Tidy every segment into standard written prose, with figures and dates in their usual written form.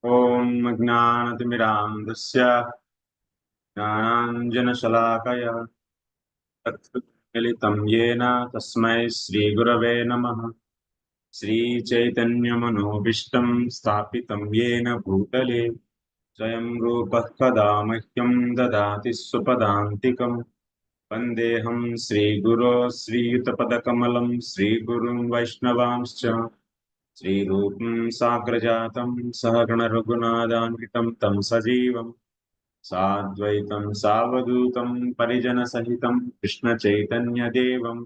ॐ ज्ञानतिमिरान्धस्य ज्ञानाञ्जनशलाकया तत्मिलितं येन तस्मै श्रीगुरवे नमः। श्रीचैतन्यमनोभीष्टं स्थापितं येन भूतले स्वयं रूपः कदा मह्यं ददाति स्वपदान्तिकम्। वन्देऽहं श्रीगुरो श्रीयुतपदकमलं श्रीगुरुं वैष्णवांश्च श्रीरूपं साग्रजातं सहगणरघुनाथान्वितं तं सजीवं साद्वैतं सावधूतं परिजनसहितं कृष्णचैतन्यदेवं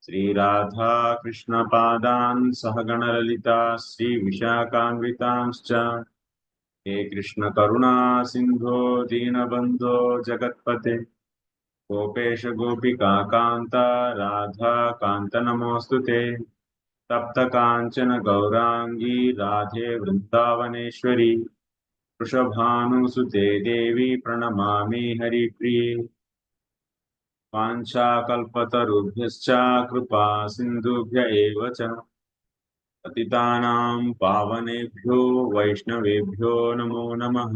श्रीराधा कृष्णपादान् सहगणललिता श्रीविशाखान्वितांश्च हे कृष्णकरुणा सिन्धो दीनबन्धो जगत्पते गोपेश गोपिका कान्ता राधा कान्त नमोऽस्तु ते। तप्त कांचन गौरांगी राधे वृंदावनेश्वरी वृषभानुसुते देवी प्रणमामि हरिप्रिये। वाञ्छाकल्पतरुभ्यश्च कृपा सिन्धुभ्य एव च पतितानां पावनेभ्यो वैष्णवेभ्यो नमो नमः।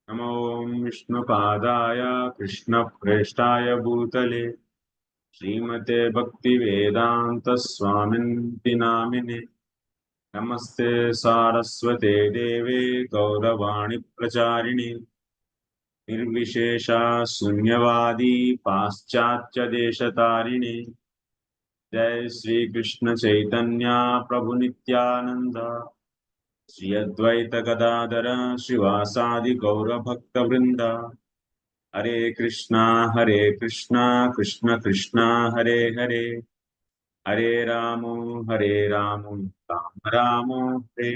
नमो विष्णुपादाय कृष्णप्रेष्ठाय भूतले श्रीमते भक्तिवेदांत स्वामिन्ति नामिने। नमस्ते सारस्वते देवे गौरवाणी प्रचारिणे निर्विशेषा शून्यवादी पाश्चात्य देशतारिणे। जय श्री कृष्ण चैतन्य प्रभु नित्यानंद श्री अद्वैत गदाधर श्रीवासादि गौर भक्त वृंद। हरे कृष्णा कृष्ण कृष्ण हरे हरे हरे रामो राम रामो हरे।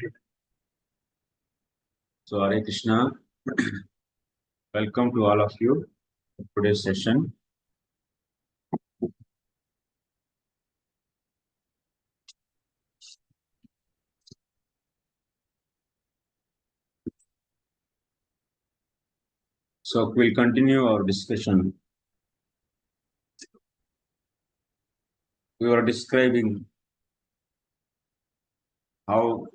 So Hare Krishna, welcome to all of you to today's session. So we'll continue our discussion. We were describing how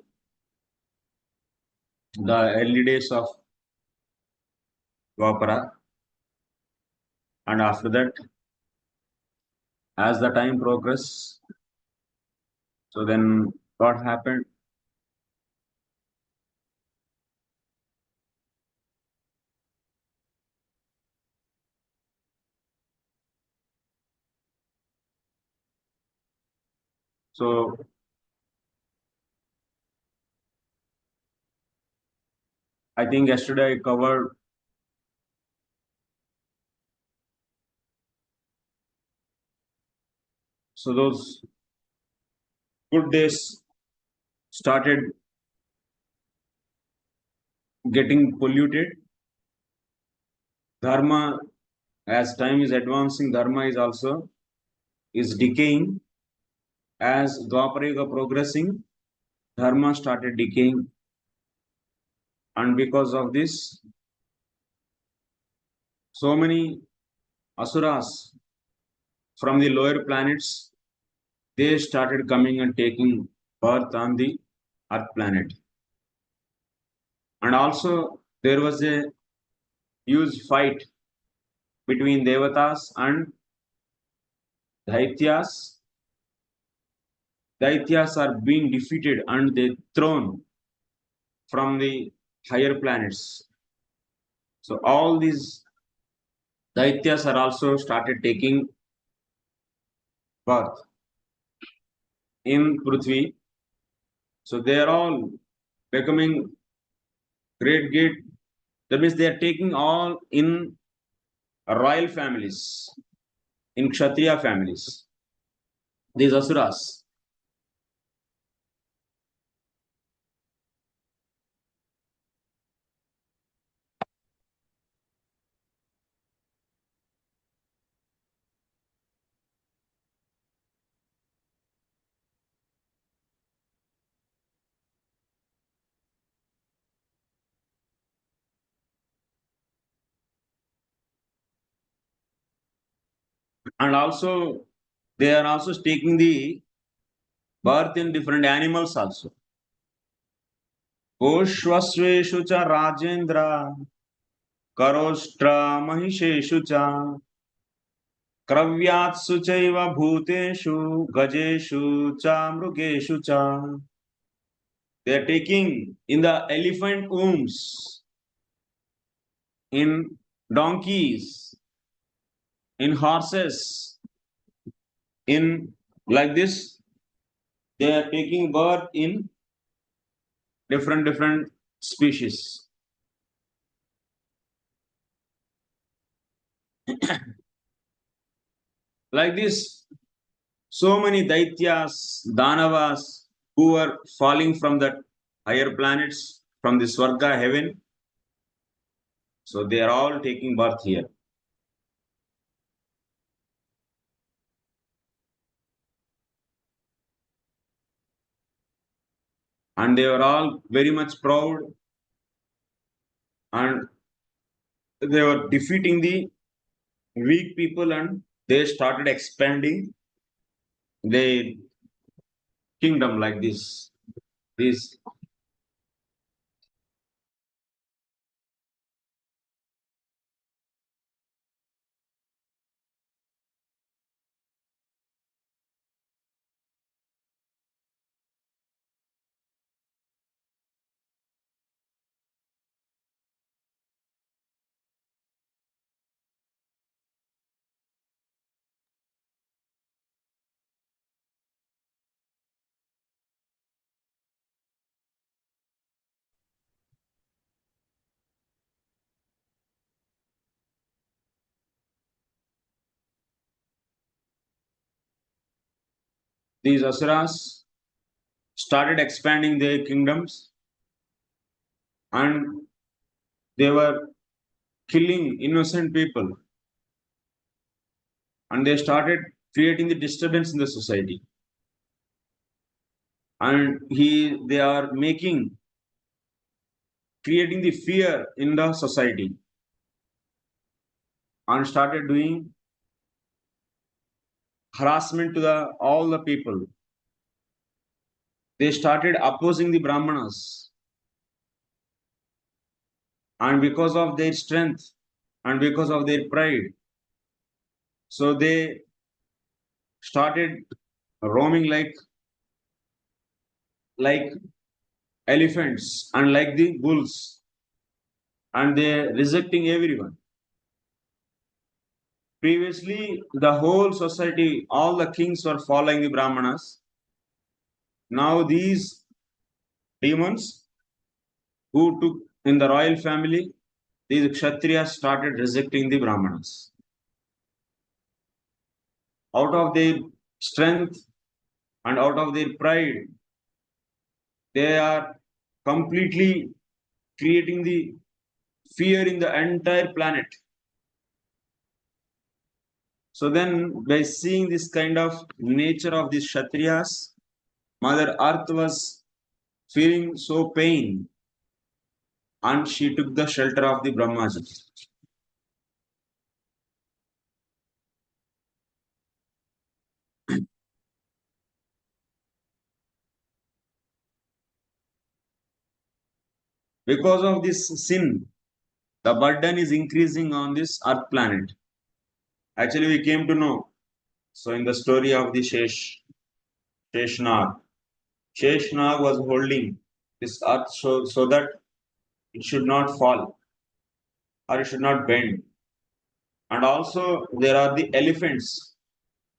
the early days of Dwapara, and after that, as the time progressed, so then what happened? So I think yesterday I covered so those good days started getting polluted. Dharma, as time is advancing, dharma is also is decaying. As Dwapara Yuga progressing, dharma started decaying, and because of this, so many asuras from the lower planets, they started coming and taking birth on the earth planet. And also there was a huge fight between Devatas and Daityas. Daityas are being defeated and they thrown from the higher planets. So all these Daityas are also started taking birth in Prithvi. So they are all becoming great. That means they are taking all in royal families, in Kshatriya families, these asuras. And also they are also taking the birth in different animals also. Goshvasveshu cha Rajendra Karostra Mahiseshu cha Kravyatsu chaiva Bhuteshu Gajeshu cha Mrugeshu cha. They are taking in the elephant wombs, in donkeys, in horses, in like this. They are taking birth in different species. Like this, so many daityas, danavas who were falling from the higher planets, from the Swarga heaven. So they are all taking birth here. And they were all very much proud, and they were defeating the weak people, and they started expanding their kingdom like this. This these asuras started expanding their kingdoms, and they were killing innocent people, and they started creating the disturbance in the society, and they are making creating the fear in the society, and started doing harassment to the all the people. They started opposing the brahmanas, and because of their strength and because of their pride, so they started roaming like elephants and like the bulls, and they rejecting everyone. Previously, the whole society, all the kings were following the brahmanas. Now these demons who took in the royal family, these kshatriyas started rejecting the brahmanas. Out of their strength and out of their pride, they are completely creating the fear in the entire planet. So then, by seeing this kind of nature of these Kshatriyas, Mother Earth was feeling so pain, and she took the shelter of the Brahmaji. Because of this sin, the burden is increasing on this Earth planet. Actually, we came to know. So, in the story of the Sheshnag, Sheshnag was holding this Earth so that it should not fall or it should not bend. And also, there are the elephants.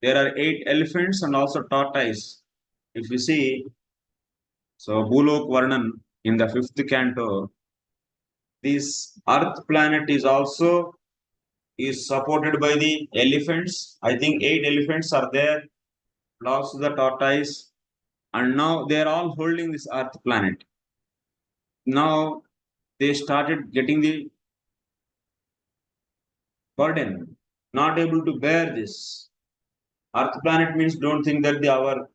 There are 8 elephants and also tortoise. If you see, so Bulok Varnan in the fifth canto, this Earth planet is also is supported by the elephants. I think 8 elephants are there, plus the tortoise, and now they are all holding this Earth planet. Now they started getting the burden, not able to bear this. Earth planet means don't think that the our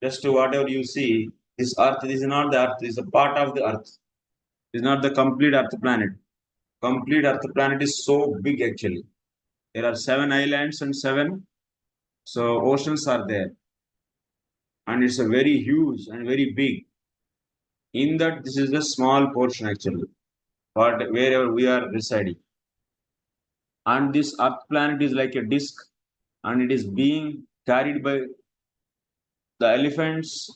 just whatever you see, this Earth, this is not the Earth, this is a part of the Earth. It is not the complete Earth planet. Complete Earth planet is so big actually. There are 7 islands and 7 oceans are there, and it's a very huge and very big. In that, this is a small portion actually, but wherever we are residing. And this Earth planet is like a disk, and it is being carried by the elephants,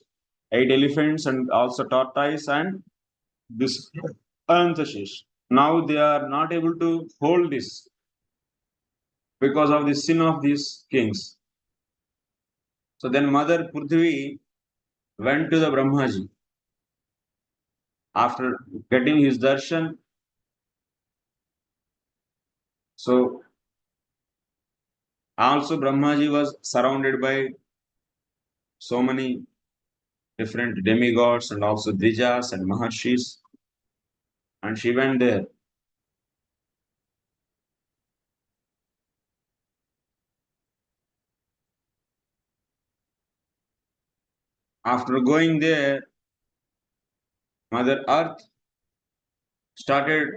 8 elephants, and also tortoise and this Anthashish. Now they are not able to hold this because of the sin of these kings. So then Mother Prithvi went to the Brahmaji. After getting his darshan, so also Brahmaji was surrounded by so many different demigods and also dvijas and maharsis, and she went there. After going there, Mother Earth started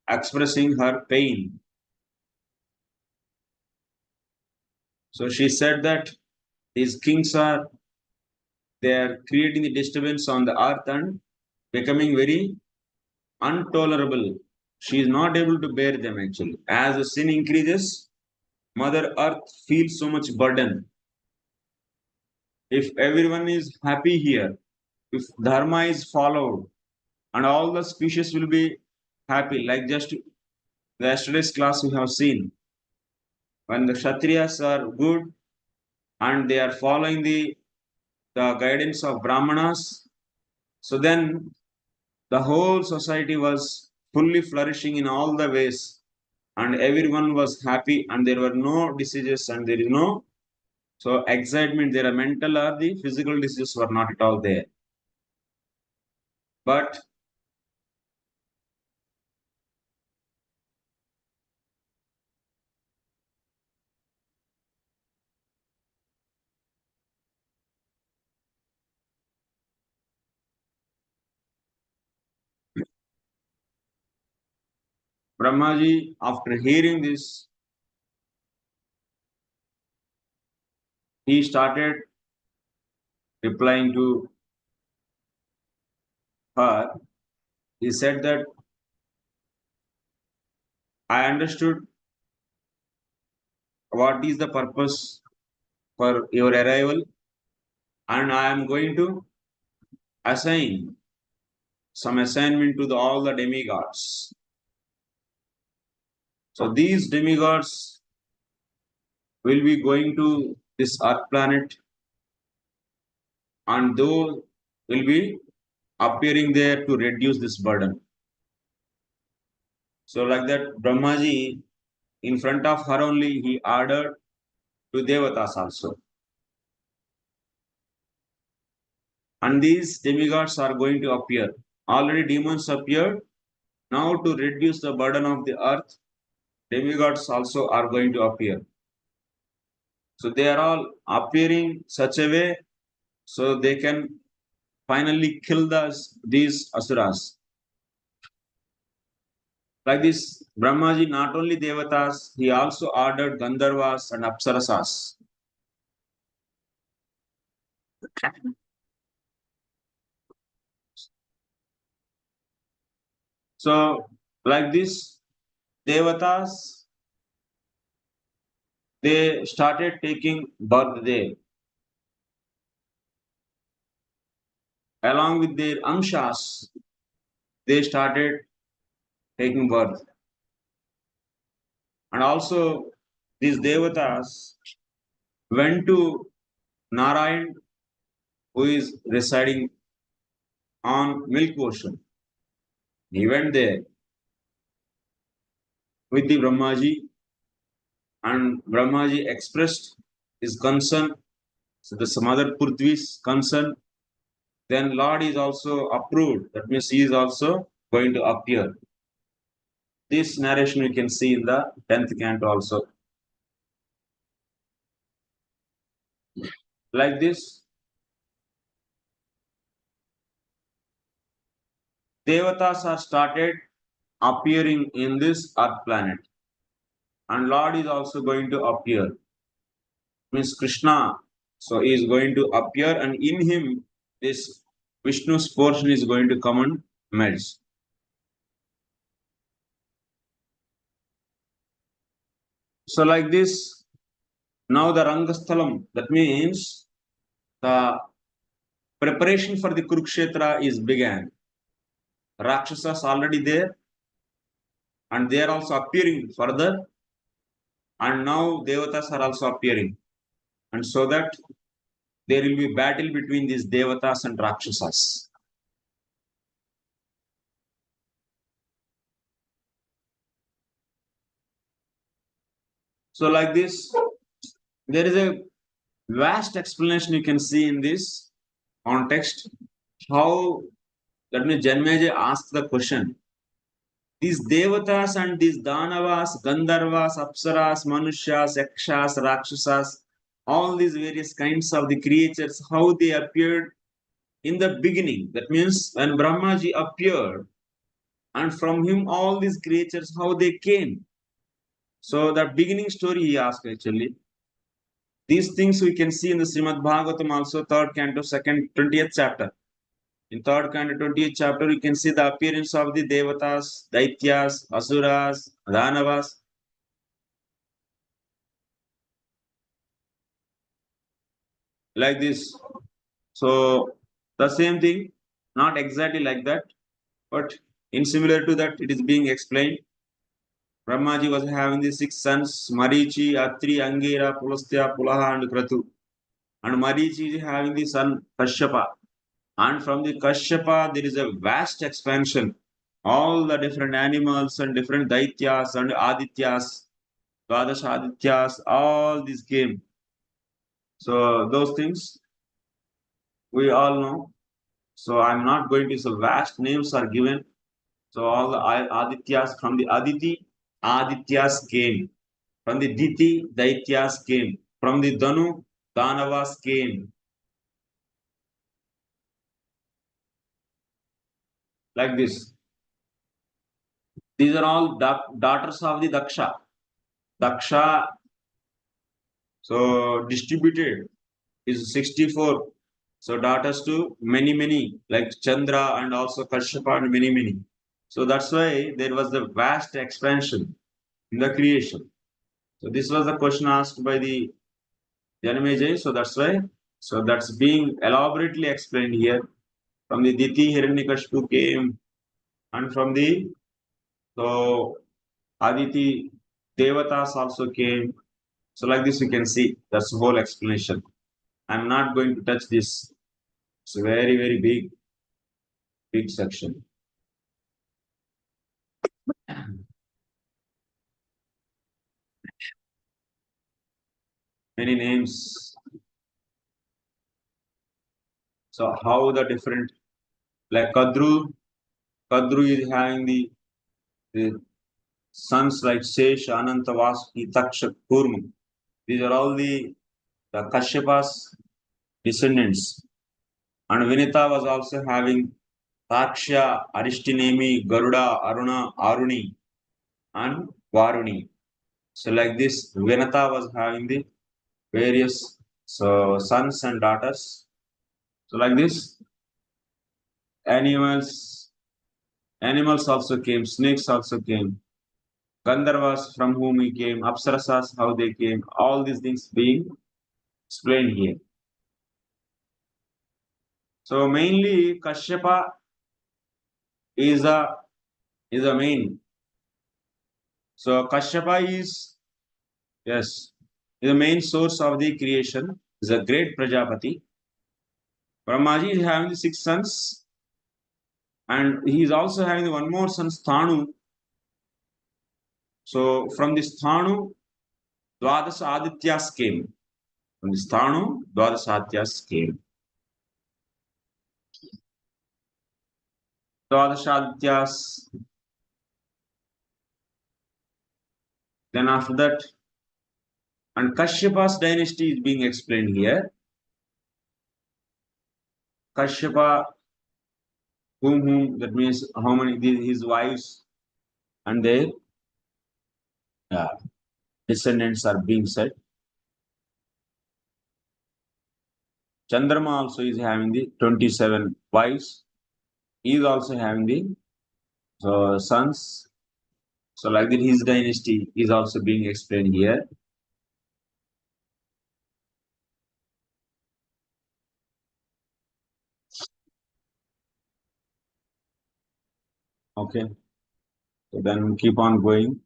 expressing her pain. So she said that these kings are they are creating the disturbance on the earth and becoming very intolerable. She is not able to bear them actually. As the sin increases, Mother Earth feels so much burden. If everyone is happy here, if dharma is followed, and all the species will be happy, like just the yesterday's class we have seen, when the Kshatriyas are good and they are following the guidance of Brahmanas, so then the whole society was fully flourishing in all the ways, and everyone was happy, and there were no diseases, and there is no so excitement. There are mental or the physical diseases were not at all there. But Brahmaji, after hearing this, he started replying to her. He said that I understood what is the purpose for your arrival, and I am going to assign some assignment to all the demigods. So these demigods will be going to this earth planet, and those will be appearing there to reduce this burden. So like that, Brahmaji, in front of her only, he ordered to Devatas also. And these demigods are going to appear. Already demons appeared. Now to reduce the burden of the earth, demigods also are going to appear. So they are all appearing such a way so they can finally kill these asuras. Like this, Brahmaji not only Devatas, he also ordered Gandharvas and apsaras. So, like this, Devatas, they started taking birth there. Along with their amshas, they started taking birth. And also, these Devatas went to Narayan, who is residing on Milk Ocean. He went there with the Brahmaji, and Brahmaji expressed his concern. So the Mother Prithvi's concern. Then Lord is also approved. That means he is also going to appear. This narration we can see in the 10th canto also. Like this, Devatas are started appearing in this earth planet. And Lord is also going to appear. Means Krishna. So he is going to appear, and in him this Vishnu's portion is going to come and merge. So like this, now the Rangasthalam, that means the preparation for the Kurukshetra is began. Rakshasas already there, and they are also appearing further, and now Devatas are also appearing. And so that there will be battle between these Devatas and Rakshasas. So like this, there is a vast explanation you can see in this context. How, that means Janmejaya asked the question. These Devatas and these danavas, gandharvas, apsaras, manushas, yaksas, raksasas, all these various kinds of the creatures, how they appeared in the beginning. That means when Brahmaji appeared, and from him all these creatures, how they came. So that beginning story he asked actually. These things we can see in the Srimad Bhagavatam also, 3rd canto, 2nd, 20th chapter. In 3rd canto, 20th chapter, you can see the appearance of the Devatas, Daityas, Asuras, danavas. Like this. So the same thing, not exactly like that, but in similar to that, it is being explained. Brahmaji was having the 6 sons, Marici, Atri, Angira, Pulastya, Pulaha, and Kratu. And Marici is having the son Kasyapa. And from the Kasyapa, there is a vast expansion. All the different animals and different Daityas and Adityas, Dvadas Adityas, all these came. So those things we all know. So I'm not going to, so vast names are given. So all the Adityas, from the Aditi, Adityas came. From the Diti, Daityas came. From the Danu, danavas came. Like this. These are all daughters of the Daksha. Daksha, so distributed is 64. So daughters to many, like Chandra and also Kashyapa and many. So that's why there was the vast expansion in the creation. So this was the question asked by the Janmejaya. So that's why. So that's being elaborately explained here. From the Diti, Hiranyakashipu came, and from the, so Aditi, Devatas also came. So like this you can see, that's the whole explanation. I'm not going to touch this. It's a very big section. Many names. So how the different, like Kadru is having the sons like Sesh, Ananta, Vasuki, Takshak, Kurma. These are all the Kashyapa's descendants. And Vinita was also having Taksha, Arishtinemi, Garuda, Aruna, Aruni, and Varuni. So like this, Vinata was having the various, so sons and daughters. So like this, animals, animals also came, snakes also came, Gandharvas from whom he came, apsarasas how they came, all these things being explained here. So mainly Kashyapa is a main. So Kashyapa is, yes, is the main source of the creation, is a great Prajapati. Brahmaji is having the 6 sons, and he is also having one more son, Sthanu. So from this Sthanu, Dvadas Adityas came. From this Sthanu, Dvadas Adityas came. Dvadas Adityas. Then after that, and Kashyapa's dynasty is being explained here. Kashyapa, whom that means how many his wives and their descendants are being said. Chandrama also is having the 27 wives. He is also having the sons. So like that, his dynasty is also being explained here. Okay. So then keep on going.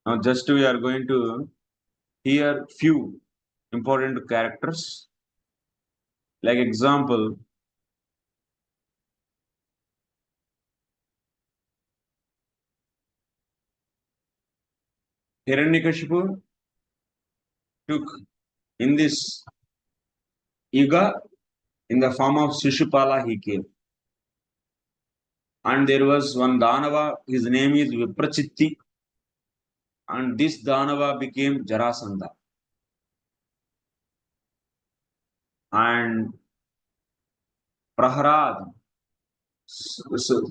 Now just we are going to hear few important characters. Like example, Hiranyakashipu took in this yuga in the form of Shishupala he came. And there was one Danava, his name is Viprachitti, and this Danava became Jarasandha. And Praharad, so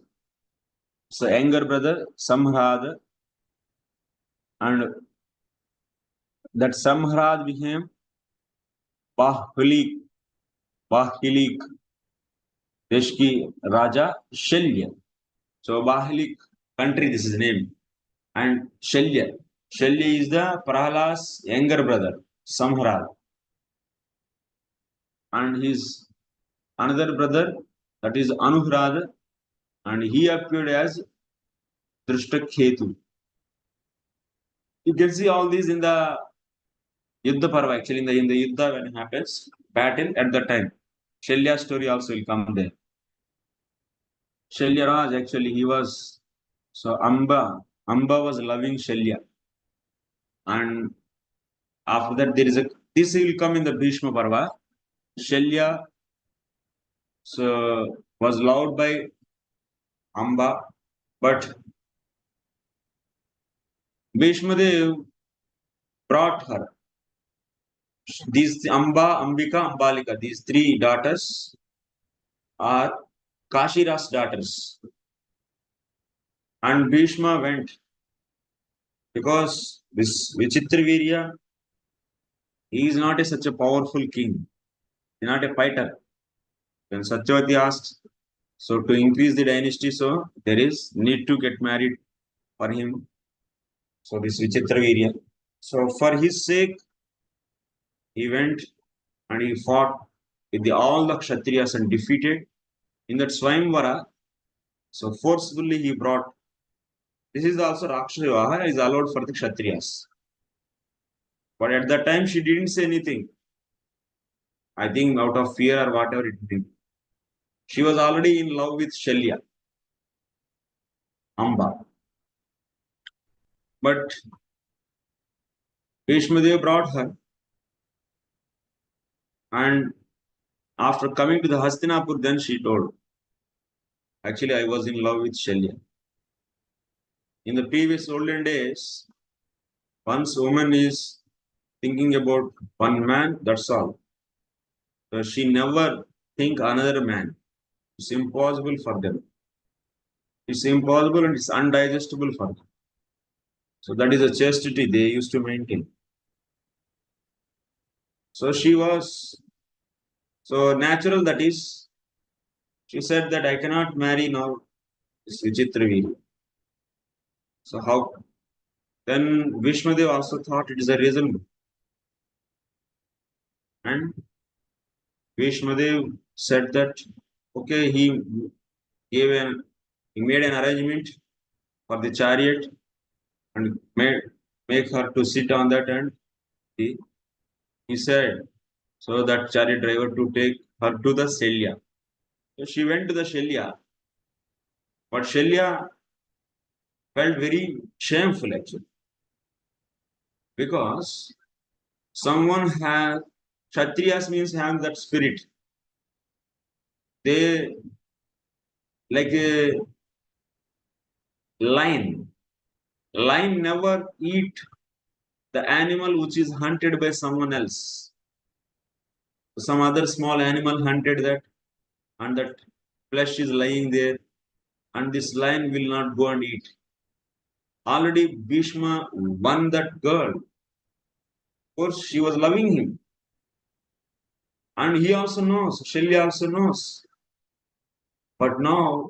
younger brother, Samharad, and that Samharad became Bahilik, Bahilik, Deshki Raja Shalya. So Bahilik country, this is name. And Shalya. Shalya is the Prahalad's younger brother, Samharad. And his another brother, that is Anuhrad, and he appeared as Drishtakhetu. You can see all these in the Yuddha Parva, actually, in the Yuddha when it happens, battle at the time. Shalya's story also will come there. Shalya Raj, actually, he was, so Amba was loving Shalya. And after that, this will come in the Bhishma Parva. Shalya so, was loved by Amba, but Bhishma Dev brought her. These Amba, Ambika, Ambalika, these three daughters are Kashira's daughters. And Bhishma went because this Vichitravirya, he is not such a powerful king. He is not a fighter. When Satyavati asked, so to increase the dynasty, so there is need to get married for him. So this Vichitravirya. So for his sake, he went and he fought with all the Kshatriyas and defeated. In that Swayamvara, so forcefully he brought. This is also Rakshasa Vivaha is allowed for the Kshatriyas. But at that time she didn't say anything. I think out of fear or whatever it may be. She was already in love with Shalya, Amba. But Bhishmadev brought her. And after coming to the Hastinapur, then she told, actually, I was in love with Shalya. In the previous olden days, once woman is thinking about one man, that's all. So she never think another man. It's impossible for them. It's impossible and it's undigestible for them. So that is a chastity they used to maintain. So she was so natural, that is, she said that I cannot marry now this Vichitravirya. So how? Then Vishmadev also thought it is a reason. And Vishmadev said that, okay, gave an, he made an arrangement for the chariot and make her to sit on that, and he said, so that chariot driver to take her to the Shelya. So she went to the Shelya, but Shelya felt very shameful actually, because someone has Kshatriyas means have that spirit. They like a lion. Lion never eat the animal which is hunted by someone else. Some other small animal hunted that, and that flesh is lying there, and this lion will not go and eat. Already Bhishma won that girl. Of course, she was loving him. And he also knows, Shalya also knows. But now,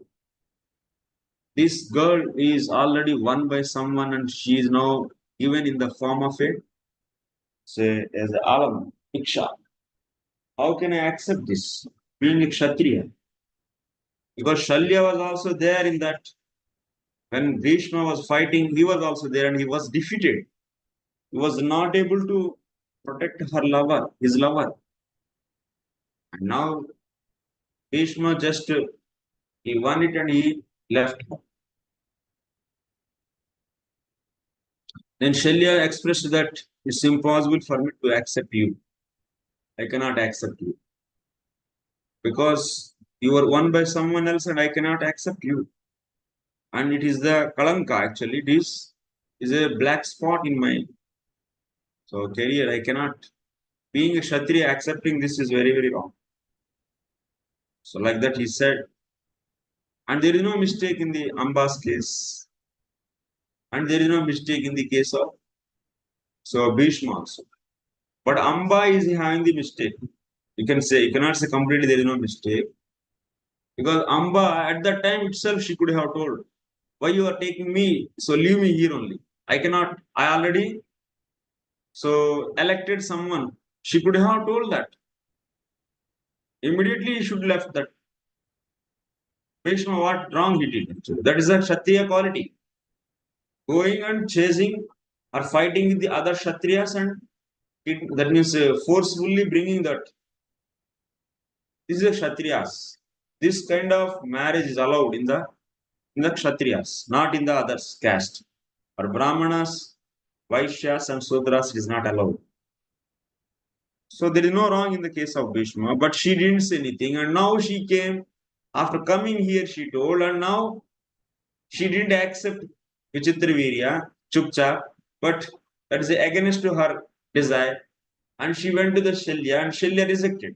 this girl is already won by someone and she is now given in the form of a, say, as a alam, iksha. How can I accept this? Being a Kshatriya. Because Shalya was also there in that. When Bhishma was fighting, he was also there and he was defeated. He was not able to protect her lover, his lover. And now Bhishma just he won it and he left her. Then Shalya expressed that it's impossible for me to accept you. I cannot accept you. Because you were won by someone else and I cannot accept you. And it is the kalanka actually. It is a black spot in my career. I cannot. Being a Kshatriya, accepting this is very, very wrong. So like that he said. And there is no mistake in the Amba's case. And there is no mistake in the case of Bhishma also. But Amba is having the mistake. You can say, you cannot say completely there is no mistake. Because Amba at that time itself she could have told, why you are taking me? So leave me here only. I cannot, I already elected someone. She could have told that. Immediately he should left that. Bhishma, what wrong he did actually. That is a Kshatriya quality. Going and chasing or fighting with the other Kshatriyas and that means forcefully bringing that. This is a Kshatriyas. This kind of marriage is allowed in the Kshatriyas, not in the others caste. Or Brahmanas, Vaishyas and Sudras is not allowed. So there is no wrong in the case of Bhishma, but she didn't say anything. And now she came, after coming here, she told, and now she didn't accept Vichitravirya, Chupchap, but that is against to her desire. And she went to the Shalya, and Shalya rejected.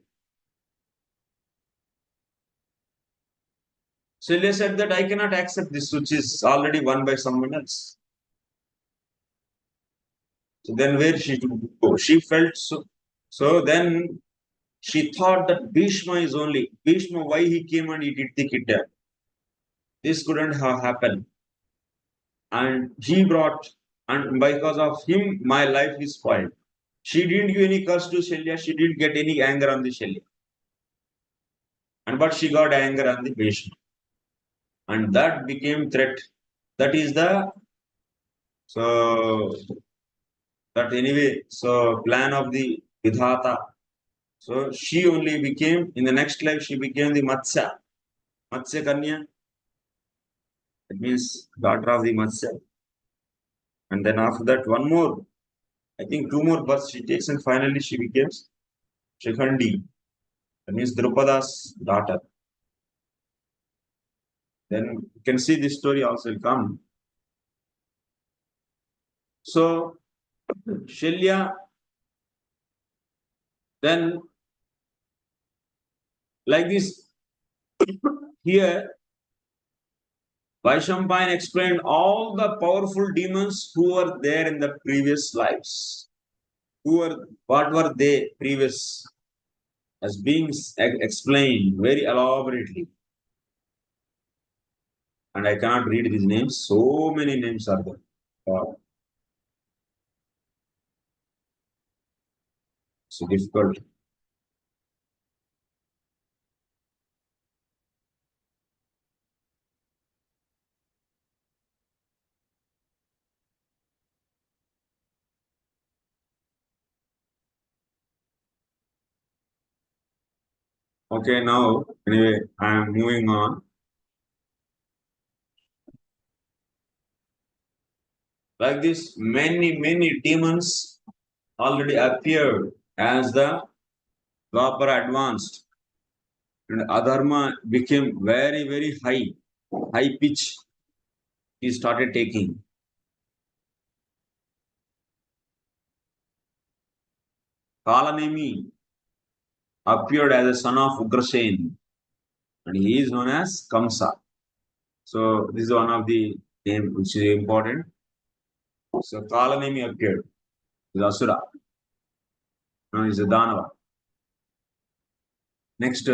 Shalya said that I cannot accept this, which is already won by someone else. So then where she to go? She felt so. So then she thought that Bhishma is only Bhishma. Why he came and he did the kidnap? This couldn't have happened. And he brought, and because of him, my life is spoiled. She didn't give any curse to Shalya. She didn't get any anger on the Shalya. And but she got anger on the Bhishma. And that became threat. That is the so that anyway. So plan of the Vidhata. So she only became in the next life. She became the Matsya. Matsya Kanya. It means daughter of the Matsya. And then after that, one more. I think two more births she takes, and finally she becomes Shikhandi. That means Drupada's daughter. Then you can see this story also will come. So Shalya then like this here Vaishampayan explained all the powerful demons who were there in the previous lives. What were they previous as being explained very elaborately. And I cannot read these names. So many names are there. So difficult. Okay, now anyway, I am moving on. Like this, many demons already appeared as the Dwapara advanced. and adharma became very, very high pitch. He started taking. Kalanemi appeared as a son of Ugrasen, and he is known as Kamsa. So this is one of the name which is important. So Kalanemi appeared. Is Asura. No, he's a Danava. Next,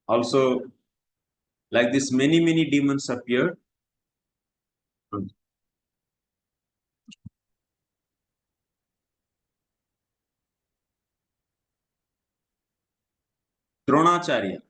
also like this, many demons appeared. Dronacharya.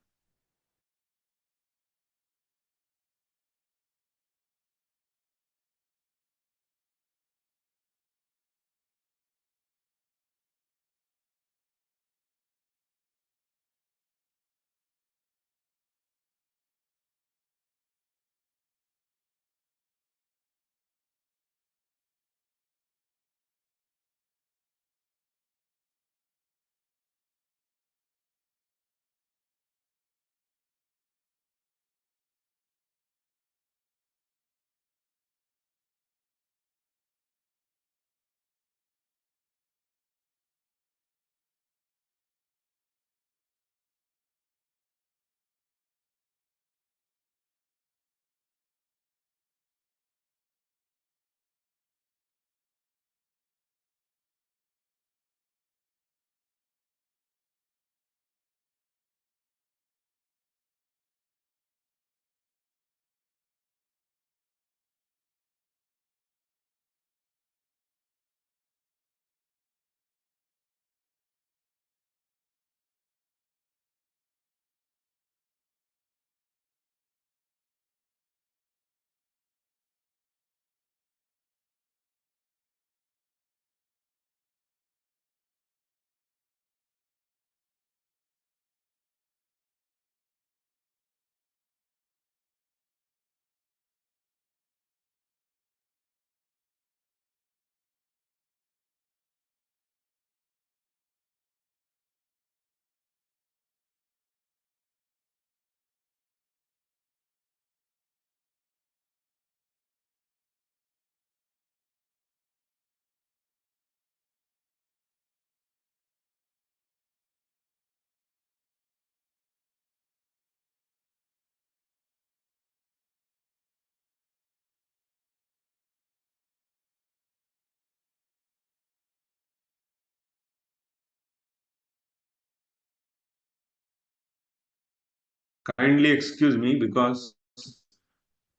Kindly excuse me because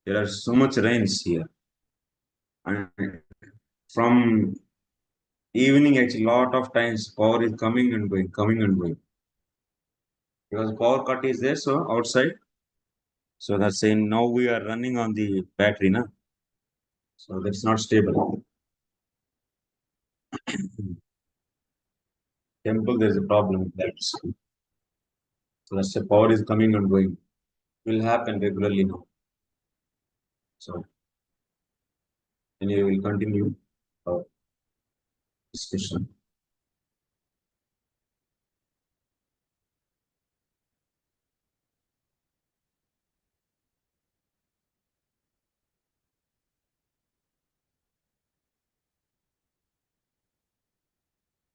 there are so much rains here. And from evening, actually, lot of times power is coming and going, coming and going. Because power cut is there, so outside. So that's saying now we are running on the battery, na? So that's not stable. Temple, there's a problem with that. So that's the power is coming and going. Will happen regularly now. So anyway, we'll continue our discussion.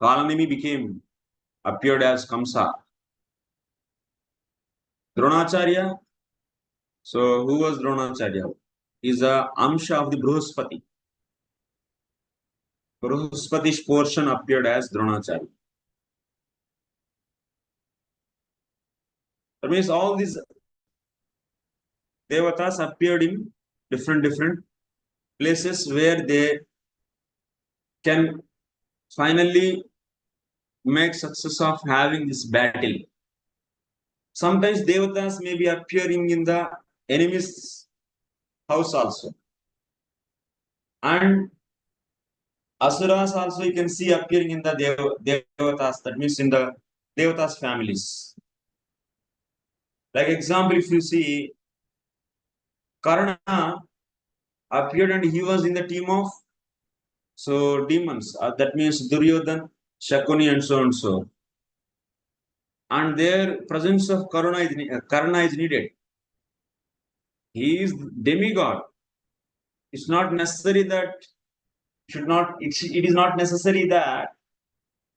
Kalanemi appeared as Kamsa. Dronacharya. So who was Dronacharya? Is a Amsha of the Bruhaspati. Bruhaspati's portion appeared as Dronacharya. That means all these Devatas appeared in different places where they can finally make success of having this battle. Sometimes Devatas may be appearing in the enemy's house also. And Asuras also you can see appearing in the Devatas, that means in the Devatas families. Like example, if you see Karna appeared and he was in the team of demons. That means Duryodhan, Shakuni and so and so. and their presence of Karna is needed. He is demigod. It's not necessary that it is not necessary that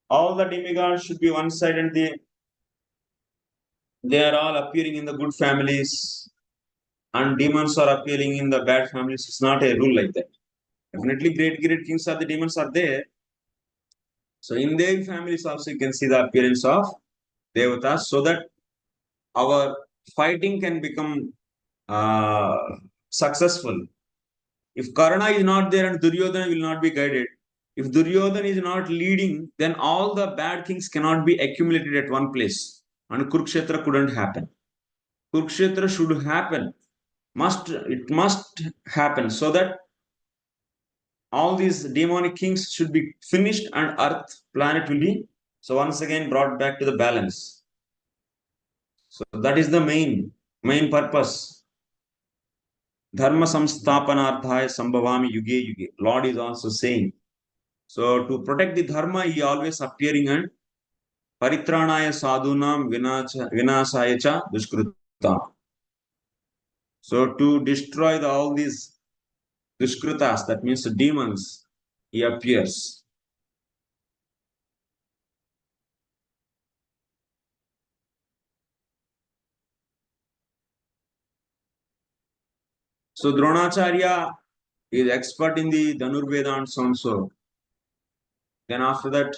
all the demigods should be one side and they are all appearing in the good families and demons are appearing in the bad families. It's not a rule like that. Definitely great kings are the demons are there. So in their families also you can see the appearance of Devatas so that our fighting can become uh, successful. If Karna is not there and Duryodhana will not be guided, if Duryodhana is not leading, then all the bad things cannot be accumulated at one place. And Kurukshetra couldn't happen. Kurukshetra should happen. It must happen so that all these demonic kings should be finished and Earth planet will be so once again brought back to the balance. So that is the main purpose. Dharma samsthapanarthaya sambhavami yuge yuge. Lord is also saying. So to protect the dharma, he always appearing and paritranaya sadhunam vinasaya cha dushkruta. So to destroy all these dushkrutas, that means the demons, he appears. So Dronacharya is expert in the Dhanurvedants also. Then after that,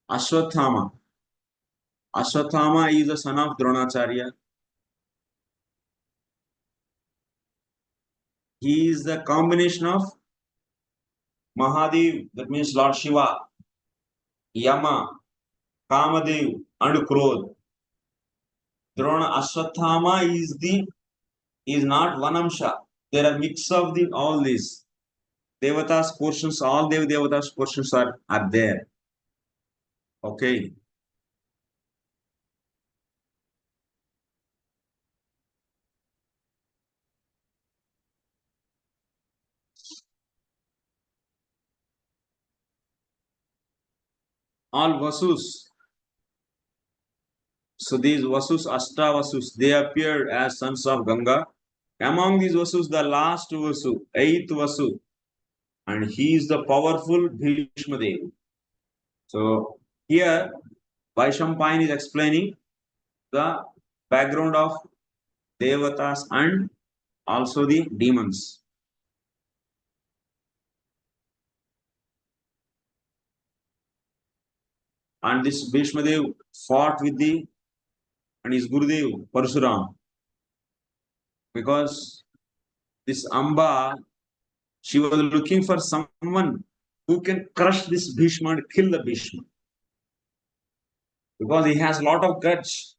Ashwathama. Ashwathama is the son of Dronacharya. He is the combination of Mahadev, that means Lord Shiva, Yama, Kamadev, and Krodh. Drona Ashwathama is not one amsha. There are mix of all these. Devatas portions, all Devatas portions are there. Okay. All Vasus. So these Vasus, Vasus, they appeared as sons of Ganga. Among these Vasus, the last Vasu, eighth Vasu, and he is the powerful Bhishma Dev. So here, Vaishampayan is explaining the background of Devatas and also the demons. And this Bhishma Dev fought with and his Gurudev Parsuram because this Amba, she was looking for someone who can crush this Bhishma and kill the Bhishma because he has a lot of guts.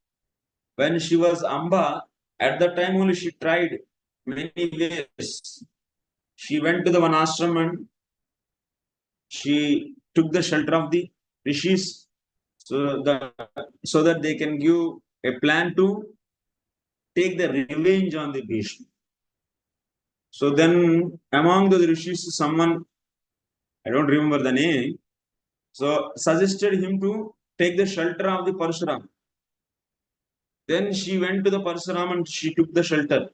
When she was Amba, at that time only she tried many ways. She went to the Vanashram and she took the shelter of the rishis so that they can give a plan to take the revenge on the Bhishma. So then among the rishis, someone, I don't remember the name, so suggested him to take the shelter of the Parshuram. Then she went to the Parshuram and she took the shelter.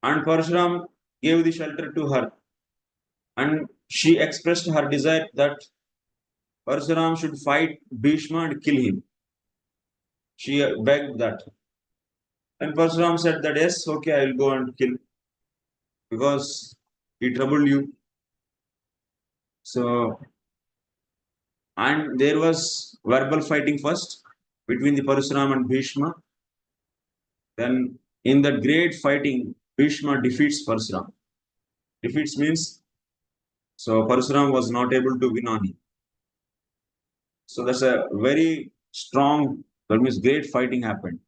And Parshuram gave the shelter to her. And she expressed her desire that Parshuram should fight Bhishma and kill him. She begged that. And Parshuram said that, yes, okay, I will go and kill because he troubled you. So, and there was verbal fighting first between the Parshuram and Bhishma. Then in that great fighting, Bhishma defeats Parshuram. Defeats means, so Parshuram was not able to win on him. So that's a very strong, that means great fighting happened.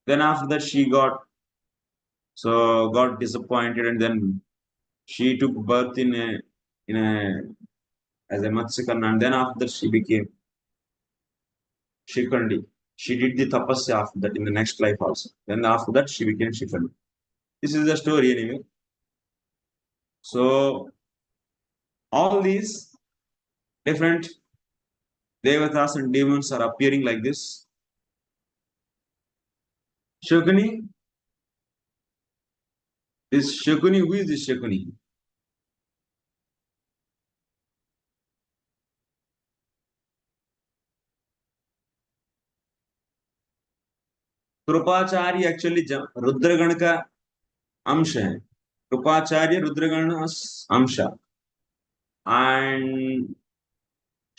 Then after that, she got disappointed, and then she took birth in a as a Matsyakarna, and then after that she became Shikandi. She did the tapasya after that in the next life also. Then after that she became Shikandi. This is the story anyway. So all these different Devatas and demons are appearing like this. Shakuni, this Shakuni, who is this Shakuni? Kripacharya actually रुद्रगण का अंश है. कृपाचार्य रुद्रगण अंश and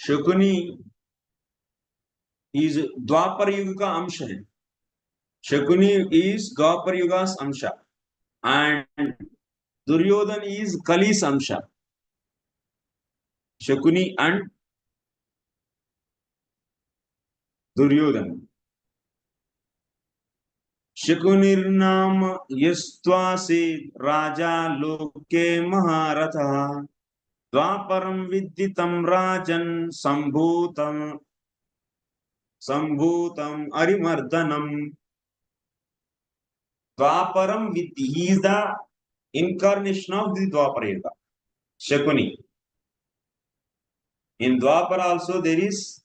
Shakuni is द्वापर युग का अंश है. Shakuni is द्वापर युगास अंश एंड दुर्योधन इज कलिस अंश. शकुनी एंड दुर्योधन. शकुनिर्नाम यस्त्वासीत् राजा लोके महारथः द्वापरं विदितं राजन् संभूतम अरिमर्दनम. द्वापरम विद्धि, he is the incarnation of the Dwapara Yuga. Shakuni. In Dwapara also there is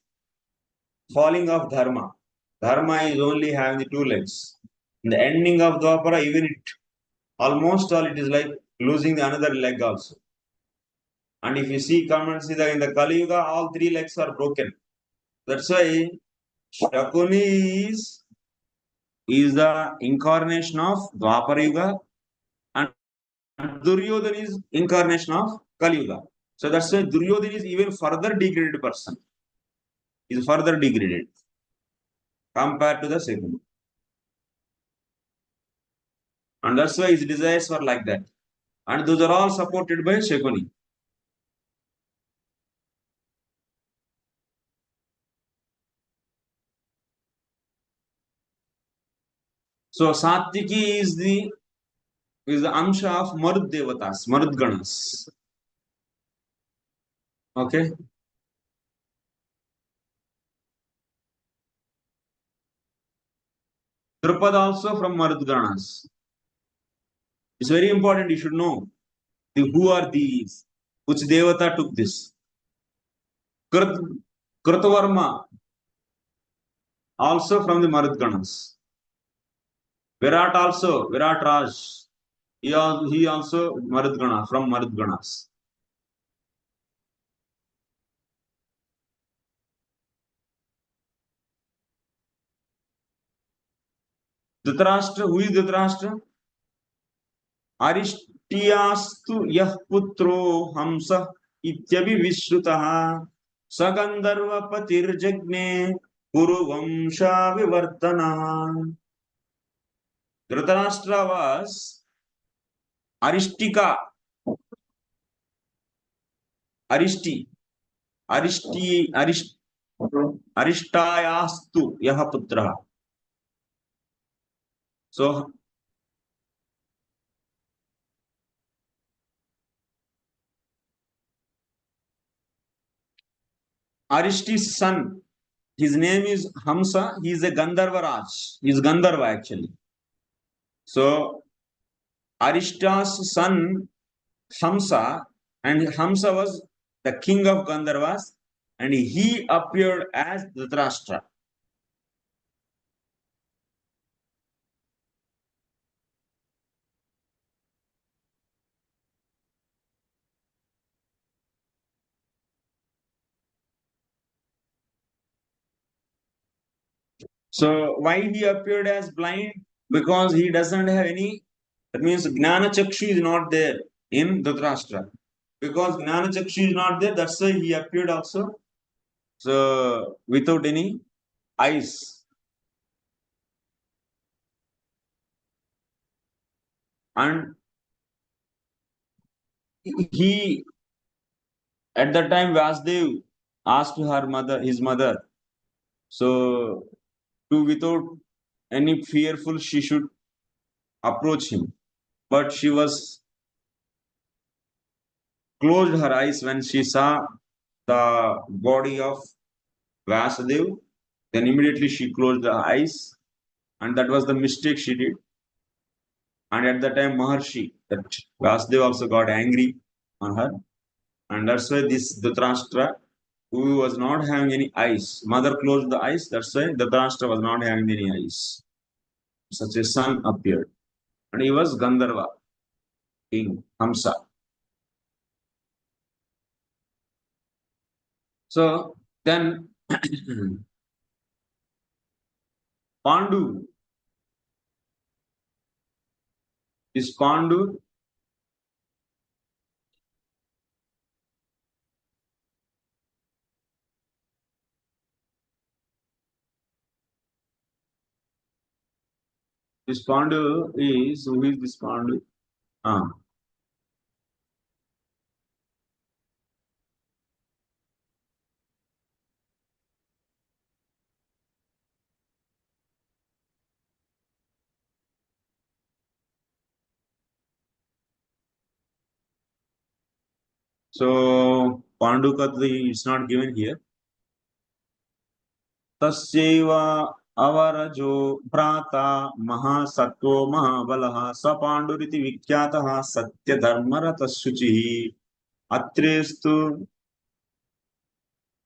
falling of dharma. Dharma is only having the two legs. In the ending of Dwapara, even it almost all it is like losing the another leg also. And if you see, come and see that in the Kali Yuga, all three legs are broken. That's why Shakuni is the incarnation of Dwapara Yuga, and Duryodhana is incarnation of Kali Yuga. So that's why Duryodhana is even further degraded person. He is further degraded compared to the second. And that's why his desires were like that. And those are all supported by Shakuni. So Satyaki is the Amsha of Marud Devatas, Marud Ganas. Okay. Drupad also from Marud Ganas. It's very important, you should know who are these, which Devata took this. Krutavarma also from the Marud Ganas. Virat also, Virat Raj, he also Marud Gana, from Marud Ganas. Dhritarashtra, who is Dhritarashtra? Aristiastu yah putro hamsa ityavi vishrutaha sagandharva patirjagne kuru vamsha vivardhana. Dhritarashtra was Aristika, Aristayastu yah putra. So Aristi's son, his name is Hamsa. He is a Gandharva Raj. He is Gandharva actually. So Arista's son Hamsa, and Hamsa was the king of Gandharvas, and he appeared as Dhritarashtra. So why he appeared as blind? Because he doesn't have any. That means Gnana Chakshu is not there in Dhritarashtra. Because Gnana Chakshu is not there, that's why he appeared also. So without any eyes. And he, at that time, Vasudev asked his mother, so to without any fearful, she should approach him. But she was closed her eyes when she saw the body of Vasudev. Then immediately she closed the eyes, and that was the mistake she did. And at that time, Maharshi, that Vasudev also got angry on her, and that's why this Dhritarashtra who was not having any eyes. Mother closed the eyes, that's why Dhritarashtra was not having any eyes. Such a son appeared. And he was Gandharva, king, Hamsa. So then Pandu is Pandu. This Pandu is, who is this Pandu? Ah. So Pandu Katri is not given here. Tasyeva avarajo bhrata mahasattvo mahabalaha sa Panduriti vikyataha satya dharmarata suchihi atrestu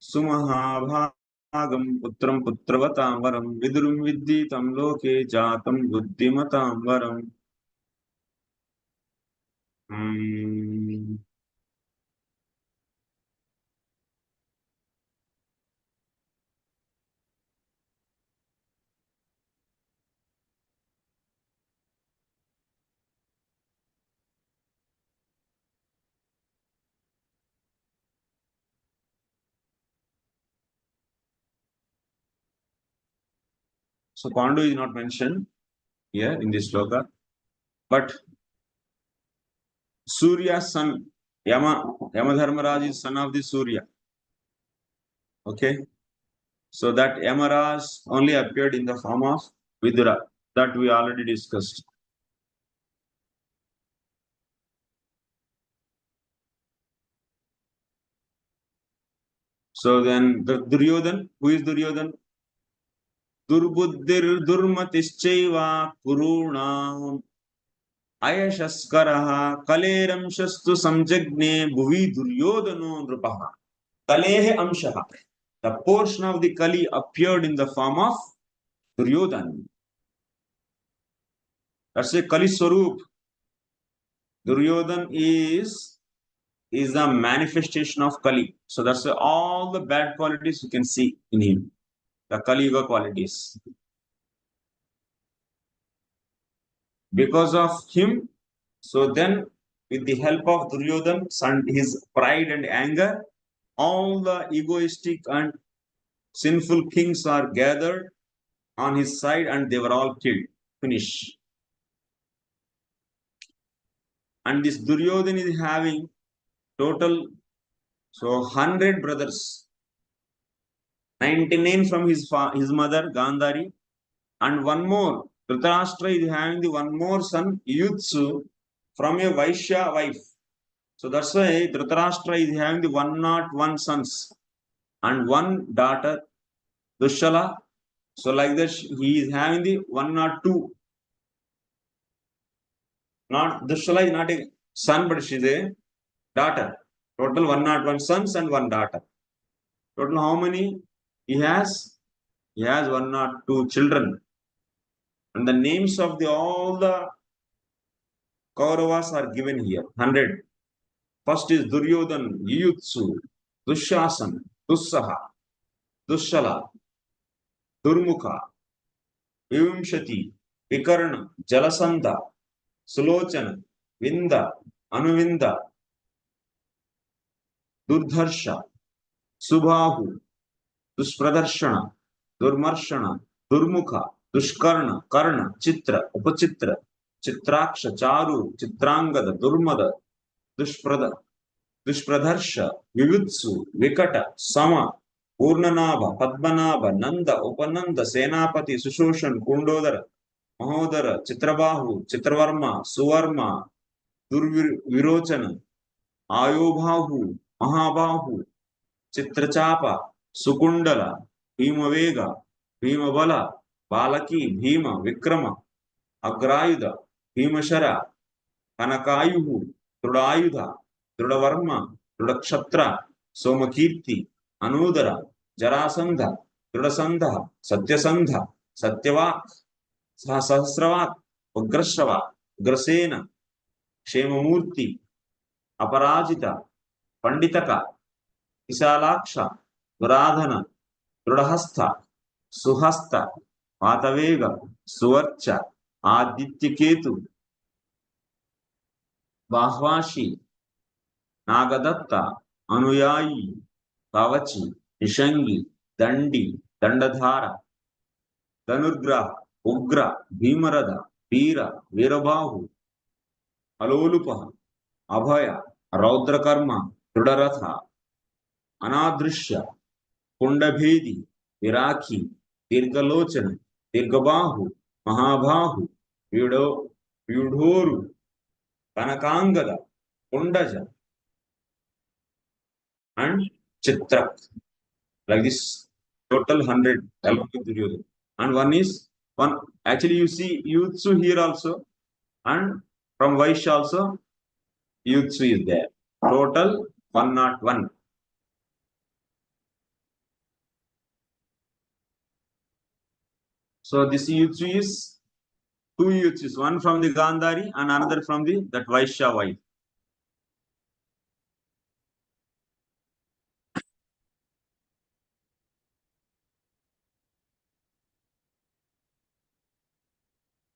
sumahabhagam putram putravatam varam vidurum vidditam loke jatam buddhimatam varam. So Pandu is not mentioned here in this sloka, but Surya's son, Yamadharmaraj is son of the Surya. Okay, so that Yamaraj only appeared in the form of Vidura, that we already discussed. So then the Duryodhan, who is Duryodhan? Durbuddhir Durmatischaiva Kurunam Ayashaskaraha Kaleram Shastu Samjagne Bhuvi Duryodhano Nrupaha. Kalehe Amshaha. The portion of the Kali appeared in the form of Duryodhan. That's a Kali Swarup. Duryodhan is the manifestation of Kali. So that's all the bad qualities you can see in him. The Kali Yuga qualities. Because of him, so then with the help of Duryodhan, his pride and anger, all the egoistic and sinful kings are gathered on his side and they were all killed. Finish. And this Duryodhan is having total, so 100 brothers, 99 from his mother Gandhari, and one more. Dhritarashtra is having the one more son Yudsu from a Vaishya wife. So that's why Dhritarashtra is having the 101 sons and one daughter Dushala. So like that he is having the 102. Not Dushala is not a son, but she is a daughter. Total 101 sons and one daughter. Total how many he has? He has 102 children. And the names of all the Kauravas are given here. 100. First is Duryodhan, Yuyutsu, Dushasan, Dussaha, Dushala, Durmukha, Vivimshati, Vikarna, Jalasandha, Sulochana, Vinda, Anuvinda, Durdharsha, Subhahu, Duspradarshana, Durmarshana, Durmukha, Dushkarna, Karna, Chitra, Upachitra, Chitraksha, Charu, Chitrangada, Durmada, Dushpradharsha, Vivutsu, Vikata, Sama, Purnanabha, Padmanabha, Nanda, Upananda, Senapati, Sushoshan, Kundodara, Mahodara, Chitrabahu, Chitravarma, Suvarma, Durvirochana, Ayobhahu, Mahabahu, Chitrachapa, Sukundala, Bhimavega, Bhimabala, Balaki, Bhima, Vikrama, Agrayuda, Bhimashara, Kanakayuhu, Drudayudha, Drudavarma, Drudakshattra, Somakirti, Anudara, Jarasandha, Trudasandha, Satyasandha, Satyavak, Sahasravak, Ugrashrava, Ugrasena, Kshemamurti, Aparajita, Panditaka, Isalaksha, Varadhana, Trudahastha, Suhasta, Vatavega, Suvarcha, Adityaketu, Bahvashi, Nagadatta, Anuyayi, Kavachi, Nishangi, Dandi, Dandadhara, Danurgraha, Ugra, Bhimarada, Veera, Veerabahu, Alolupaha, Abhaya, Raudrakarma, Rudaratha, Anadrishya, Kundabhedi, Viraki, Dirgalochana, Dirgabahu, Mahabhahu, Vidhoru, Kanakangada, Kundaja, and Chitrak. Like this, total 100 along with Duryodhana. And one is one. Actually, you see Yutsu here also, and from Vaishya also Yutsu is there. Total 101. So this Yutsu is two Yutsus, one from the Gandhari and another from the that Vaishya wife.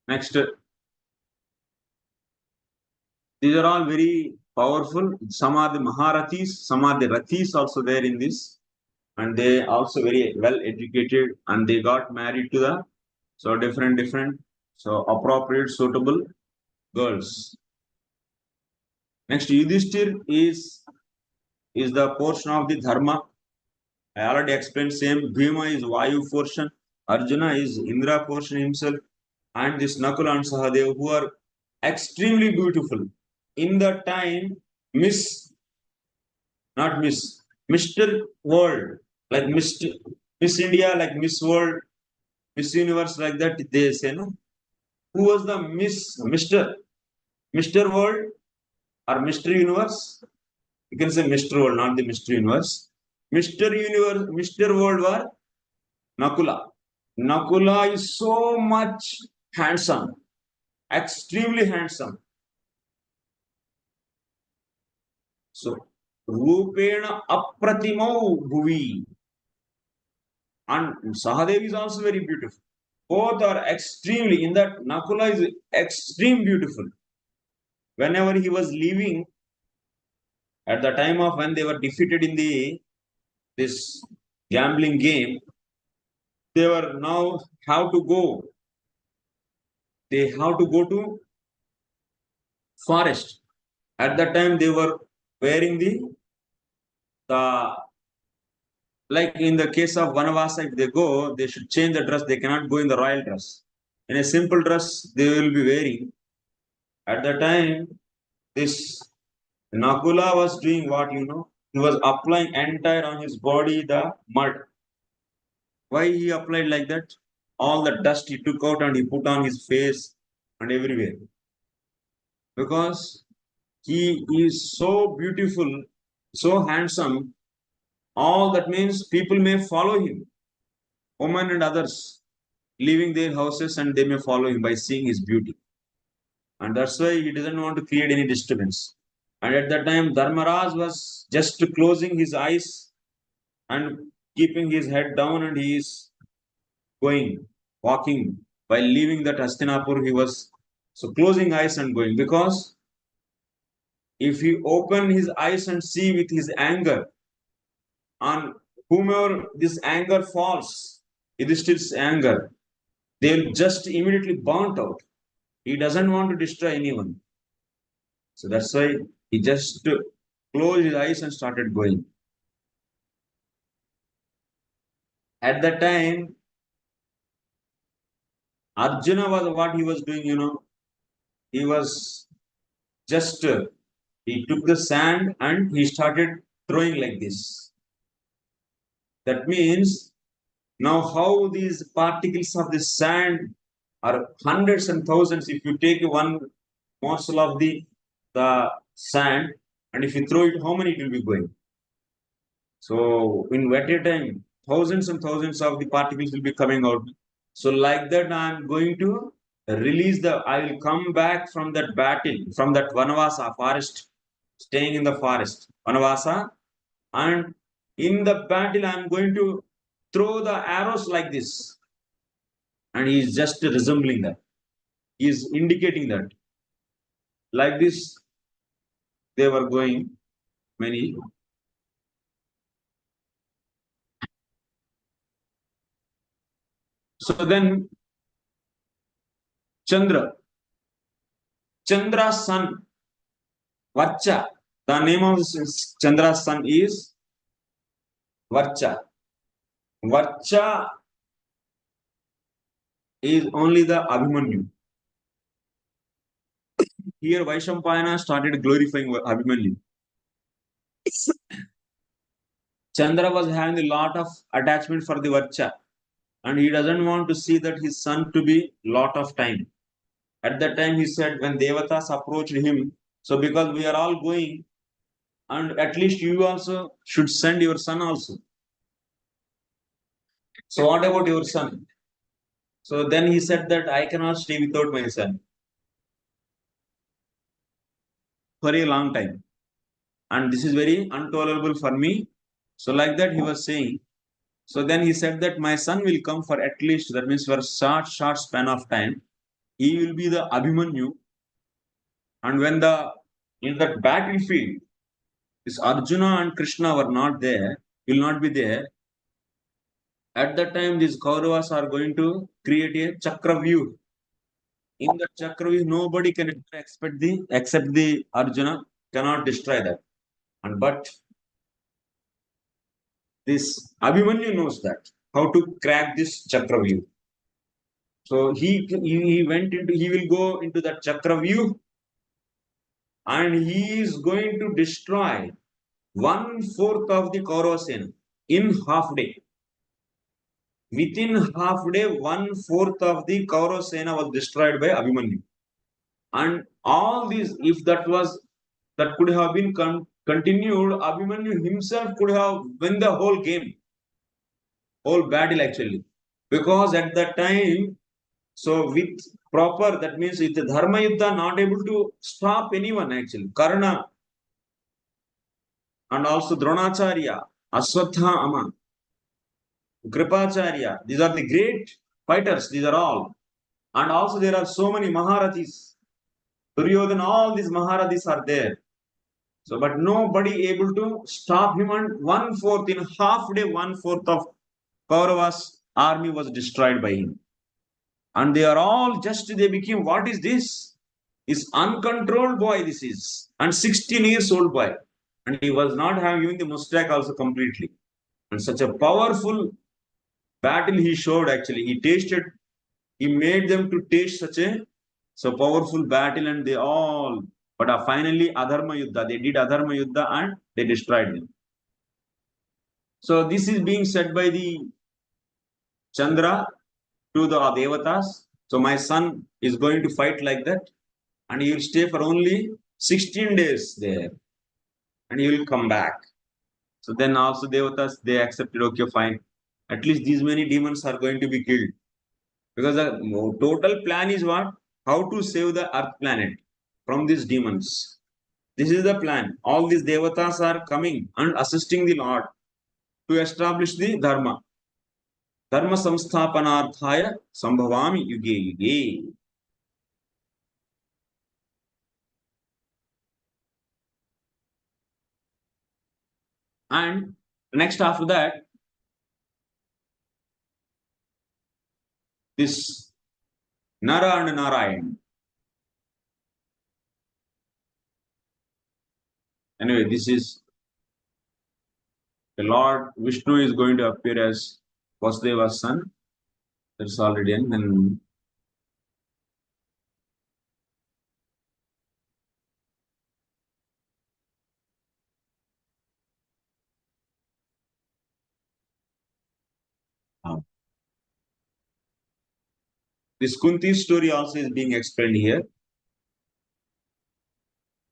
Next, these are all very powerful. Some are the Maharathis, some are the Rathis also there in this, and they also very well educated, and they got married to the so different so appropriate suitable girls. Next, Yudhishthir is the portion of the Dharma. I already explained same. Bhima is Vayu portion. Arjuna is Indra portion himself. And this Nakula and Sahadev who are extremely beautiful. In the time, Miss, not Miss, Mr. World, like Miss India, like Miss World, Miss Universe, like that, they say, no? Who was the Mr. World or Mr. Universe? You can say Mr. World, not the Mr. Universe. Mr. Universe, Mr. World was Nakula. Nakula is so much handsome, extremely handsome. So, Rupena Apratimau Bhuvi. And Sahadev is also very beautiful. Both are extremely, in that Nakula is extreme beautiful. Whenever he was leaving, at the time of when they were defeated in this gambling game, they were now how to go. They have to go to forest. At that time, they were wearing the like in the case of Vanavasa, if they go, they should change the dress. They cannot go in the royal dress. In a simple dress, they will be wearing. At the time, this Nakula was doing what he was applying entire on his body the mud. Why he applied like that? All the dust he took out and he put on his face and everywhere. Because he is so beautiful, so handsome. All that means people may follow him, women and others, leaving their houses, and they may follow him by seeing his beauty. And that's why he doesn't want to create any disturbance. And at that time, Dharmaraj was just closing his eyes and keeping his head down, and he is going, walking. While leaving that Hastinapur, he was so closing eyes and going. Because if he open his eyes and see with his anger, on whomever this anger falls, it is still anger, they'll just immediately burnt out. He doesn't want to destroy anyone. So that's why he just closed his eyes and started going. At that time, Arjuna was what he was doing, he was just, he took the sand and he started throwing like this. That means now how these particles of the sand are hundreds and thousands. If you take one morsel of the sand and if you throw it, how many it will be going? So in at a time, thousands and thousands of the particles will be coming out. So like that, I am going to release the. I will come back from that battle, from that vanavasa forest, staying in the forest, vanavasa, and in the battle, I am going to throw the arrows like this, and he is just resembling that. He is indicating that like this. They were going many. So then Chandra, Chandra's son, Varcha. The name of Chandra's son is Varcha. Varcha is only the Abhimanyu. Here Vaishampayana started glorifying Abhimanyu. Chandra was having a lot of attachment for the Varcha, and he doesn't want to see that his son to be lot of time. At that time, he said, when Devatas approached him, so because we are all going, and at least you also should send your son also. So what about your son? So then he said that I cannot stay without my son for a long time. And this is very intolerable for me. So like that he was saying. So then he said that my son will come for at least, that means for a short span of time. He will be the Abhimanyu. And when in that battlefield, this Arjuna and Krishna were not there, will not be there. At that time, these Kauravas are going to create a Chakravyu. In the Chakravyu, nobody can except the Arjuna cannot destroy that. And but this Abhimanyu knows that how to crack this Chakravyu. So he went into, he will go into that Chakravyu, and he is going to destroy 1/4 of the Kaurava Sena in half day. Within half day, 1/4 of the Kaurava Sena was destroyed by Abhimanyu. And all these, if that could have been continued, Abhimanyu himself could have won the whole game, whole battle actually. Because at that time, so with proper, that means with the Dharma Yuddha, not able to stop anyone actually. Karna and also Dronacharya, Aswathama, Kripacharya, these are the great fighters, these are all. And also there are so many Maharathis. Duryodhana, all these Maharathis are there. So, but nobody able to stop him, and 1/4 in half day, 1/4 of Kauravas army was destroyed by him. And they are all just, they became, what is this? Is uncontrolled boy, this is. And 16 years old boy. And he was not having even the mustache also completely. And such a powerful battle he showed actually. He made them to taste such a so powerful battle, and they all, but finally Adharma Yuddha, they did Adharma Yuddha and they destroyed them. So this is being said by the Chandra to the Devatas. So my son is going to fight like that, and he will stay for only 16 days there, and he will come back. So then also Devatas, they accepted, okay, fine. At least these many demons are going to be killed. Because the total plan is what? How to save the earth planet from these demons. This is the plan. All these devatas are coming and assisting the Lord to establish the dharma. Dharma samsthapanarthaya sambhavami yuge yuge. And next after that, this Nara and Narayan. Anyway, this is the Lord Vishnu is going to appear as Vasudeva's son. That's already in. Then this Kunti story also is being explained here.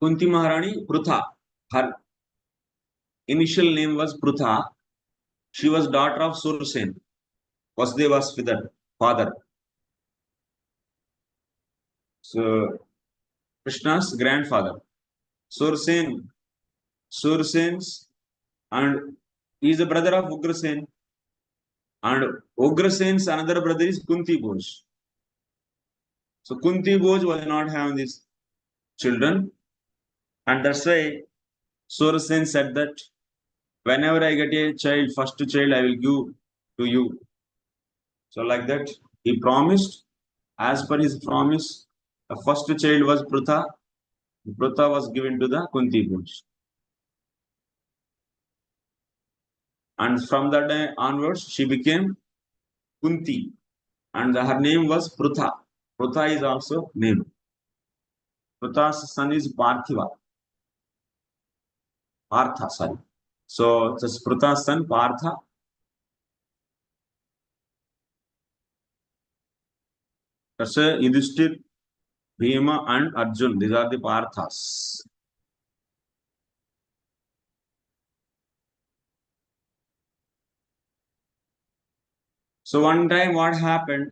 Kunti Maharani Prutha. Her initial name was Prutha. She was daughter of Sursen, Vasudeva's father. So Krishna's grandfather. Sursen's, and he is the brother of Ugrasen. And Ugrasen's another brother is Kunti Bhoj. So Kunti Bhoj was not having these children, and that's why Sursen said that whenever I get a child, first child I will give to you. So like that, he promised. As per his promise, the first child was Prutha. Prutha was given to the Kunti Bhoj. And from that day onwards, she became Kunti. And her name was Prutha. Prutha is also name. Prutha's son is Parthiva. Partha, sorry. So this Prutha's son, Partha. That's Yudhishthir, Bhima, and Arjun. These are the Parthas. So one time what happened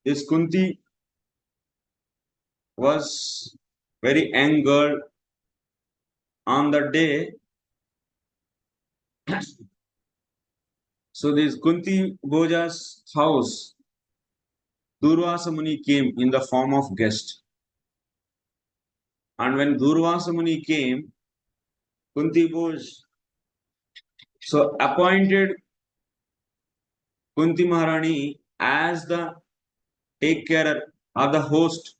is Kunti was very young girl on the day. So this Kunti Bhoja's house, Durvasa Muni came in the form of guest. And when Durvasa Muni came, Kunti Bhoj so appointed Kunti Maharani as the take care or the host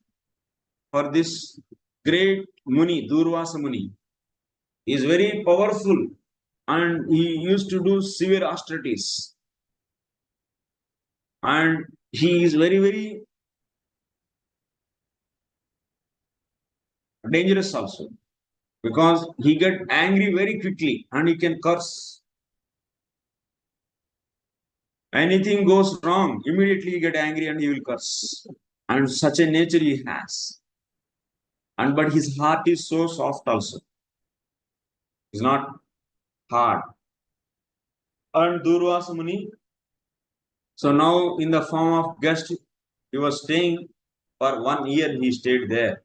for this great Muni, Durvasa Muni. He is very powerful and he used to do severe austerities. And he is very, very dangerous also, because he get angry very quickly and he can curse. Anything goes wrong, immediately he get angry and he will curse. And such a nature he has. And but his heart is so soft also. It's not hard. And Durvasa Muni, so now in the form of guest, he was staying for 1 year, he stayed there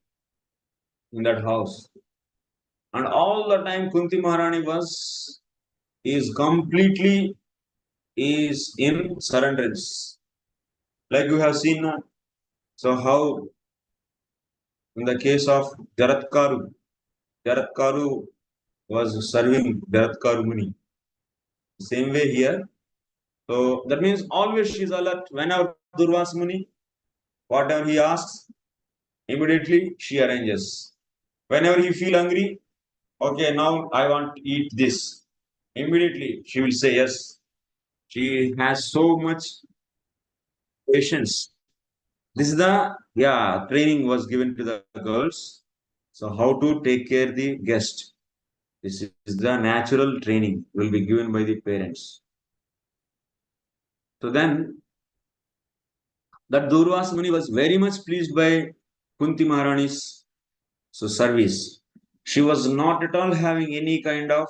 in that house. And all the time Kunti Maharani is completely is in surrenderance. Like you have seen now. So how in the case of Jaratkaru was serving Jaratkaru Muni. Same way here. So that means always she is alert. Whenever Durvasa Muni, whatever he asks, immediately she arranges. Whenever he feel hungry, okay, now I want to eat this. Immediately she will say yes. She has so much patience. This is the training was given to the girls. So how to take care the guest. This is the natural training will be given by the parents. So then that Durvasa Muni was very much pleased by Kunti Maharani's service. She was not at all having any kind of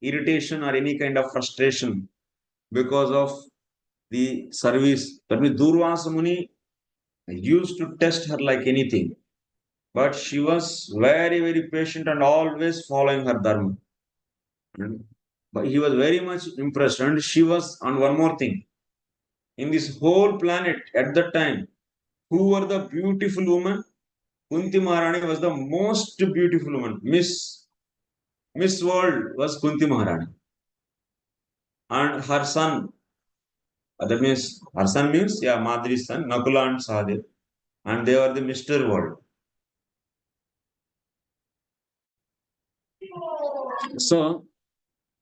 irritation or any kind of frustration because of the service. That means Durvasa Muni used to test her like anything. But she was very, very patient and always following her dharma. But he was very much impressed. And she was on one more thing. In this whole planet at that time, who were the beautiful women? Kunti Maharani was the most beautiful woman. Miss World was Kunti Maharani. And her son, that means her son means Madri's son, Nakula and Sahadev. And they were the Mr. World. So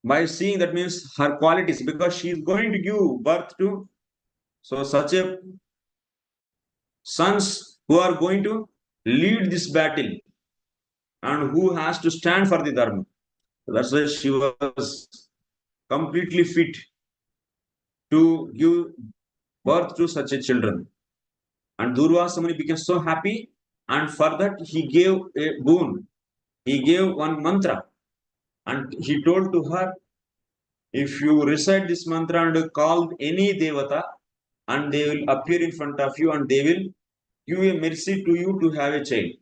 by seeing that means her qualities, because she is going to give birth to such a sons who are going to lead this battle and who has to stand for the dharma. That's why she was completely fit to give birth to such a children. And Durvasa Muni became so happy, and for that he gave a boon. He gave one mantra. And he told to her, if you recite this mantra and call any devata, and they will appear in front of you and they will give a mercy to you to have a child.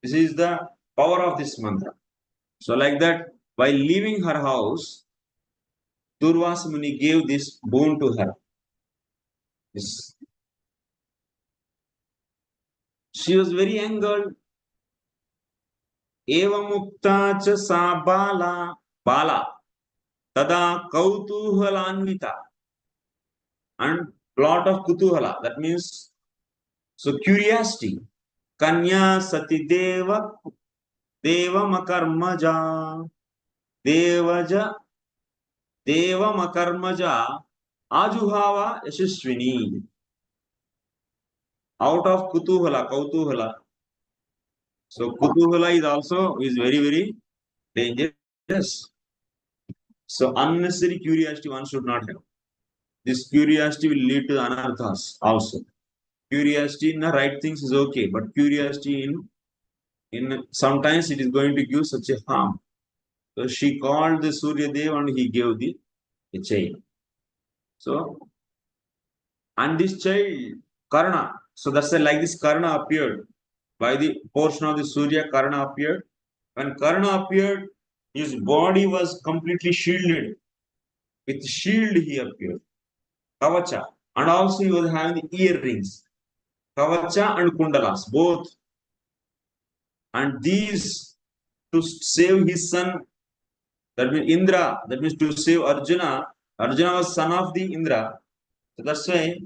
This is the power of this mantra. So like that, while leaving her house, Durvasa Muni gave this boon to her. Yes. She was very angered. Evamukta cha sa bala tada kautuhalanvita, and lot of kutuhala, that means so curiosity. Kanya sati deva makarmaja devaja deva makarmaja ajuhava yashaswini. Out of kautuhala. So kutuhala is very dangerous. So unnecessary curiosity one should not have. This curiosity will lead to anarthas also. Curiosity in the right things is okay, but curiosity in sometimes it is going to give such a harm. So she called the Surya Dev and he gave a child. So, and this child, Karna, so that's like this Karna appeared. By the portion of the Surya, Karna appeared. When Karna appeared, his body was completely shielded. With shield he appeared. Kavacha. And also he was having the earrings. Kavacha and Kundalas, both. And these to save his son, that means Indra, that means to save Arjuna. Arjuna was son of the Indra. So that's why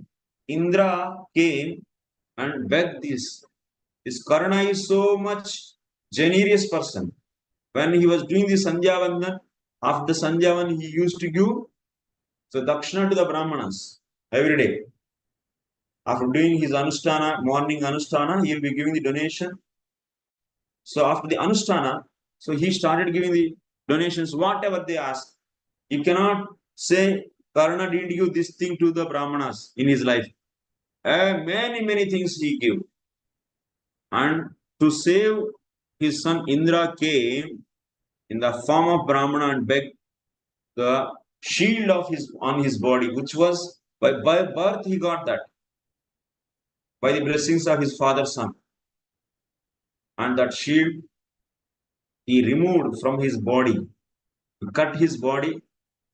Indra came and begged this. This Karna is so much generous person. When he was doing the Sandhyavandan, after Sandhyavan he used to give so Dakshina to the Brahmanas every day. After doing his Anushtana, morning Anushtana, he will be giving the donation. So after the Anushtana, so he started giving the donations, whatever they ask. You cannot say Karna didn't give this thing to the Brahmanas in his life. Many things he gave. And to save his son Indra came in the form of Brahmana and begged the shield of his on his body, which was by birth he got that. By the blessings of his father's son. And that shield he removed from his body. He cut his body,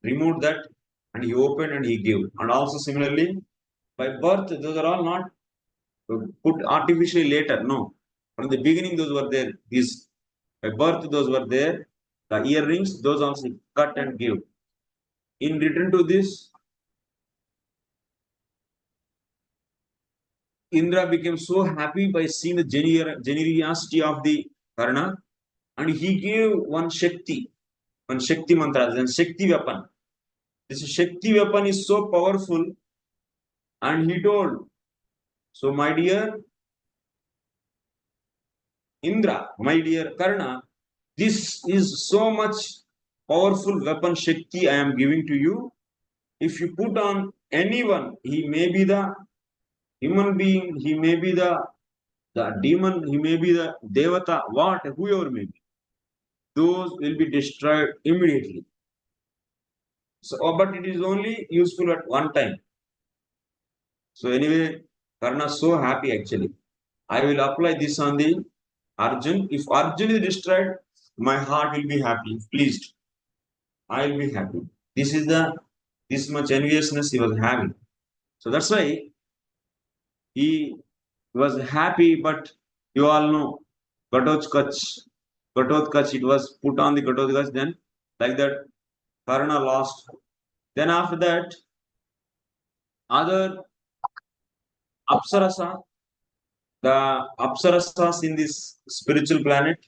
removed that, and he opened and he gave. And also similarly, by birth, those are all not put artificially later. No. From the beginning, those were there. These by birth, those were there. The earrings, those also cut and give. In return to this, Indra became so happy by seeing the generosity of the Karna, and he gave one Shakti mantra, then Shakti weapon. This Shakti weapon is so powerful, and he told, so my dear Indra, my dear Karna, this is so much powerful weapon Shakti I am giving to you. If you put on anyone, he may be the human being, he may be the demon, he may be the devata, whoever may be. Those will be destroyed immediately. So, but it is only useful at one time. So anyway, Karna is so happy actually. I will apply this on the Arjun. If Arjun is destroyed, my heart will be happy, pleased. I will be happy. This much enviousness he was having. So that's why he was happy, but you all know Ghatotkacha, it was put on the Ghatotkacha, then like that Karna lost. Then after that, other apsarasa, the apsarasas in this spiritual planet,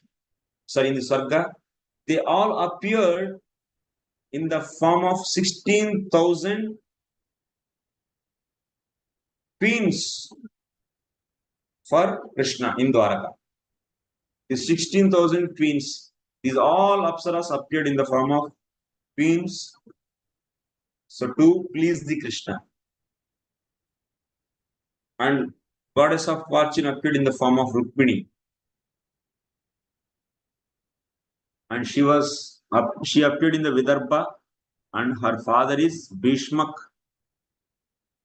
sorry, in the Sarga, they all appeared in the form of 16,000 queens for Krishna in Dwaraka. The 16,000 queens, these all apsaras appeared in the form of queens, so to please the Krishna. And goddess of fortune appeared in the form of Rukmini. and she appeared in the Vidarbha, and her father is Bhishmak.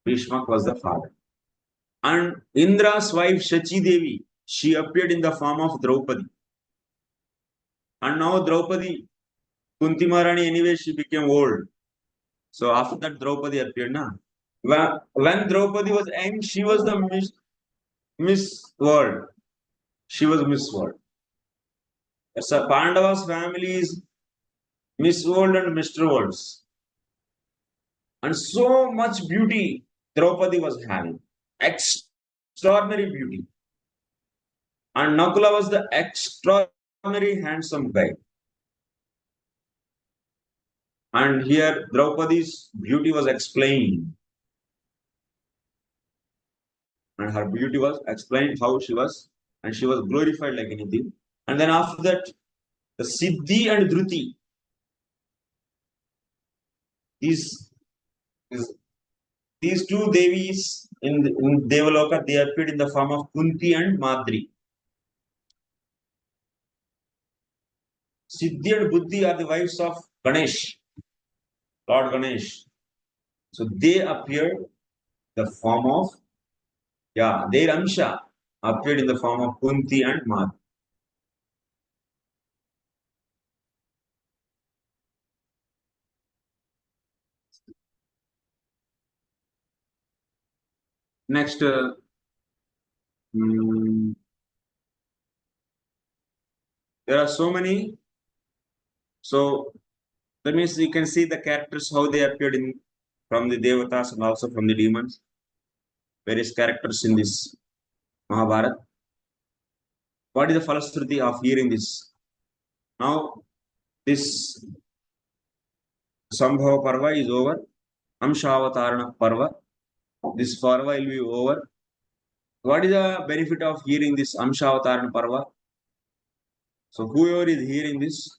Bhishmak was the father. And Indra's wife Shachi Devi, she appeared in the form of Draupadi. And now Draupadi, Kunti Maharani, anyway, she became old. So after that, Draupadi appeared. Na? When Draupadi was young, she was the Miss World. She was Miss World. So Pandava's family is Miss World and Mr. Worlds. And so much beauty Draupadi was having. Extraordinary beauty. And Nakula was the extraordinary handsome guy. And here Draupadi's beauty was explained. And her beauty was explained how she was. And she was glorified like anything. And then after that, the Siddhi and Dhruti. These two Devis in Devaloka, they appeared in the form of Kunti and Madri. Siddhi and Buddhi are the wives of Ganesh, Lord Ganesh. So they appeared the form of, their Amsha appeared in the form of Kunti and Madri. Next, there are so many. So that means you can see the characters, how they appeared from the Devatas and also from the demons. Various characters in this Mahabharata. What is the falsity of hearing this? Now, this Sambhava Parva is over. Amshavatarana Parva. This Parva will be over. What is the benefit of hearing this Amshavatarana Parva? So, whoever is hearing this,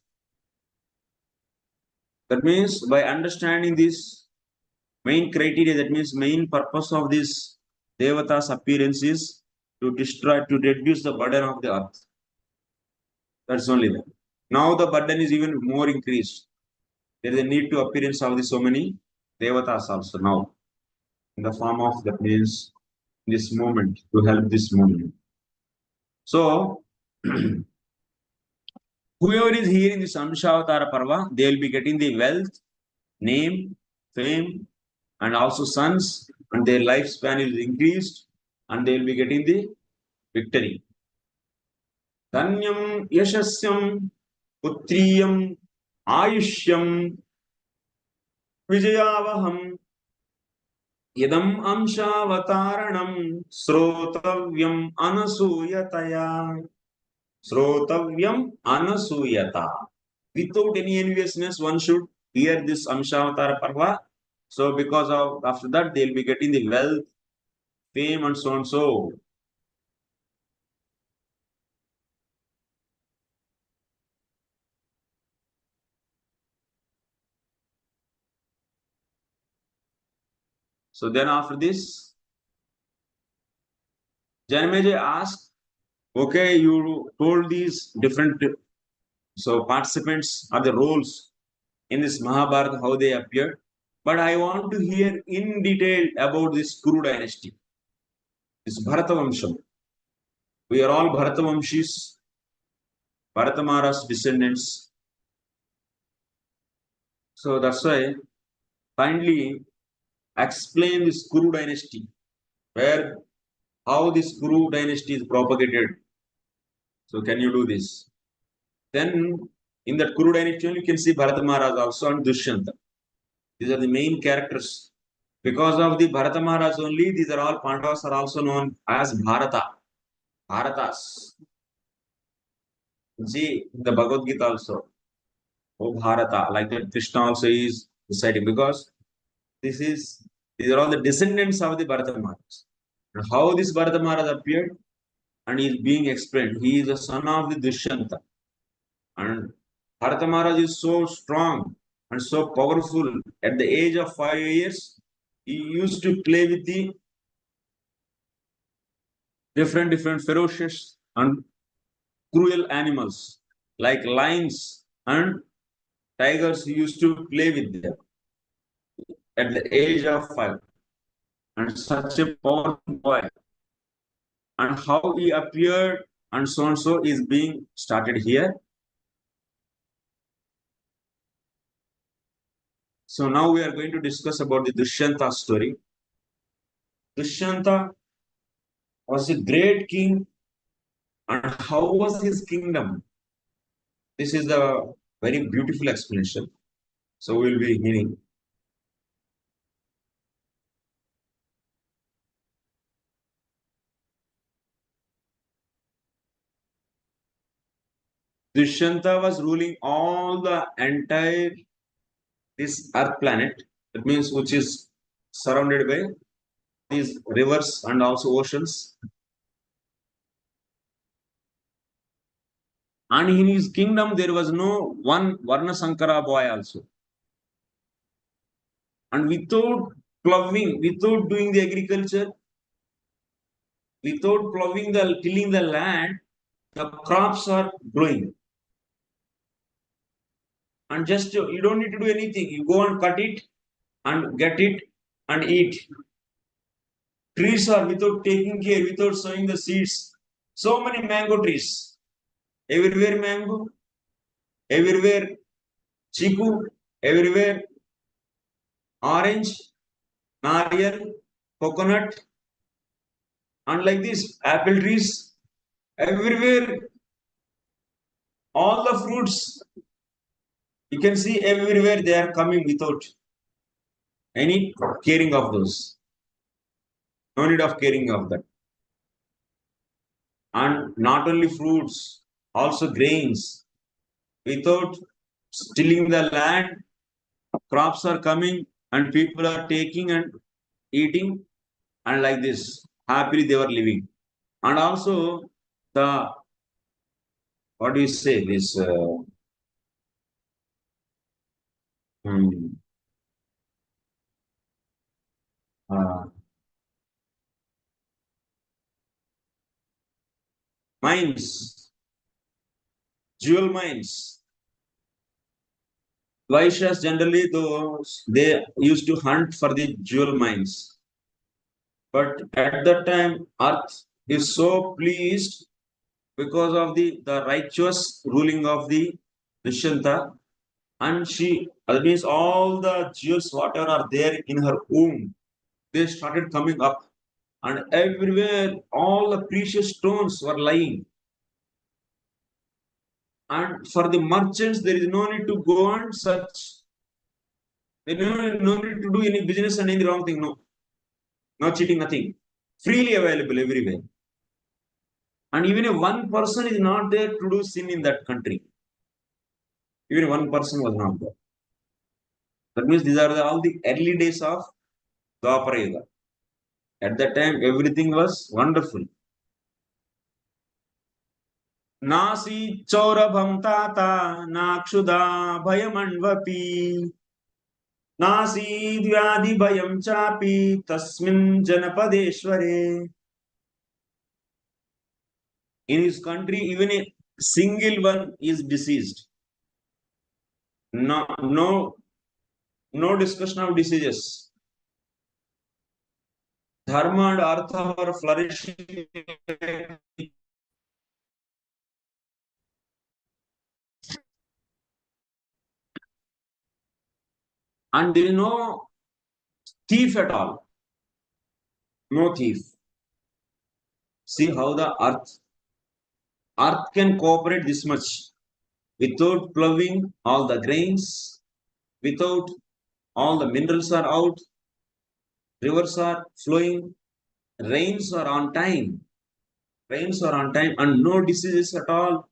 that means by understanding this main criteria, that means main purpose of this Devata's appearance is to reduce the burden of the earth. That's only that. Now the burden is even more increased. There is a need to appearance of so many Devatas also now. In the form of, that means, this movement, to help this movement. So, whoever is hearing this Amshavatara Parva, they will be getting the wealth, name, fame, and also sons, and their lifespan is increased, and they will be getting the victory. Dhanyam Yashasyam Putriyam Ayushyam Vijayavaham Yadam Amshavataranam Srotavyam Anasuyataya. Srotavyam Anasuyata. Without any enviousness, one should hear this Amshavatara Parva. So, because of after that, they will be getting the wealth, fame, and so and so. So then after this, Janmejaya asked, okay, you told these different participants are the roles in this Mahabharata, how they appeared. But I want to hear in detail about this Kuru dynasty, this Bharatavamsham. We are all Bharatavamshis, Bharata Maharaj's descendants. So that's why kindly explain this Kuru dynasty, how this Kuru dynasty is propagated. So can you do this? Then in that Kuru dynasty, you can see Bharata Maharaj also and Dushyanta. These are the main characters. Because of the Bharata Maharaj only, these are all Pandavas are also known as Bharata. Bharatas. See, in the Bhagavad Gita also. Oh Bharata, like that Krishna also is reciting, because these are all the descendants of the Bharata Maharaj. And how this Bharata Maharaj appeared and is being explained. He is the son of the Dushyanta. And Bharata Maharaj is so strong and so powerful. At the age of 5 years, he used to play with the different ferocious and cruel animals like lions and tigers used to play with them at the age of 5. And such a powerful boy. And how he appeared and so is being started here. So now we are going to discuss about the Dushyanta story. Dushyanta was a great king, and how was his kingdom? This is a very beautiful explanation. So we will be hearing. Dushyanta was ruling all the entire this earth planet. That means which is surrounded by these rivers and also oceans. And in his kingdom there was no one Varna Sankara boy also. And without plowing, without doing the agriculture, without plowing the tilling the land, the crops are growing. And just you don't need to do anything. You go and cut it and get it and eat. Trees are without taking care, without sowing the seeds. So many mango trees. Everywhere mango, everywhere chiku, everywhere orange, nariyal, coconut, and like this, apple trees. Everywhere, all the fruits, you can see everywhere they are coming without any caring of those. No need of caring of that. And not only fruits, also grains. Without tilling the land, crops are coming and people are taking and eating, and like this, happily they were living. And also the what do you say this hmm, uh, mines, jewel mines. Vaishyas generally those they used to hunt for the jewel mines. But at that time, Earth is so pleased because of the righteous ruling of the Dushyanta, and she that means all the jewels whatever are there in her womb, they started coming up, and everywhere all the precious stones were lying. And for the merchants, there is no need to go and search. There is no need to do any business and any wrong thing. No, no cheating, nothing. Freely available everywhere. And even if one person is not there to do sin in that country, even one person was not there. That means these are all the early days of Dwapara Yuga. At that time, everything was wonderful. Nasi chaurabham tata nakshuda bhayamanvapi nasi vyadi bhayam chapi tasmin janapadeshware. In his country, even a single one is deceased. No discussion of diseases. Dharma and artha are flourishing. And there is no thief at all. No thief. See how the earth can cooperate this much without plowing all the grains, without all the minerals are out, rivers are flowing, rains are on time, and no diseases at all,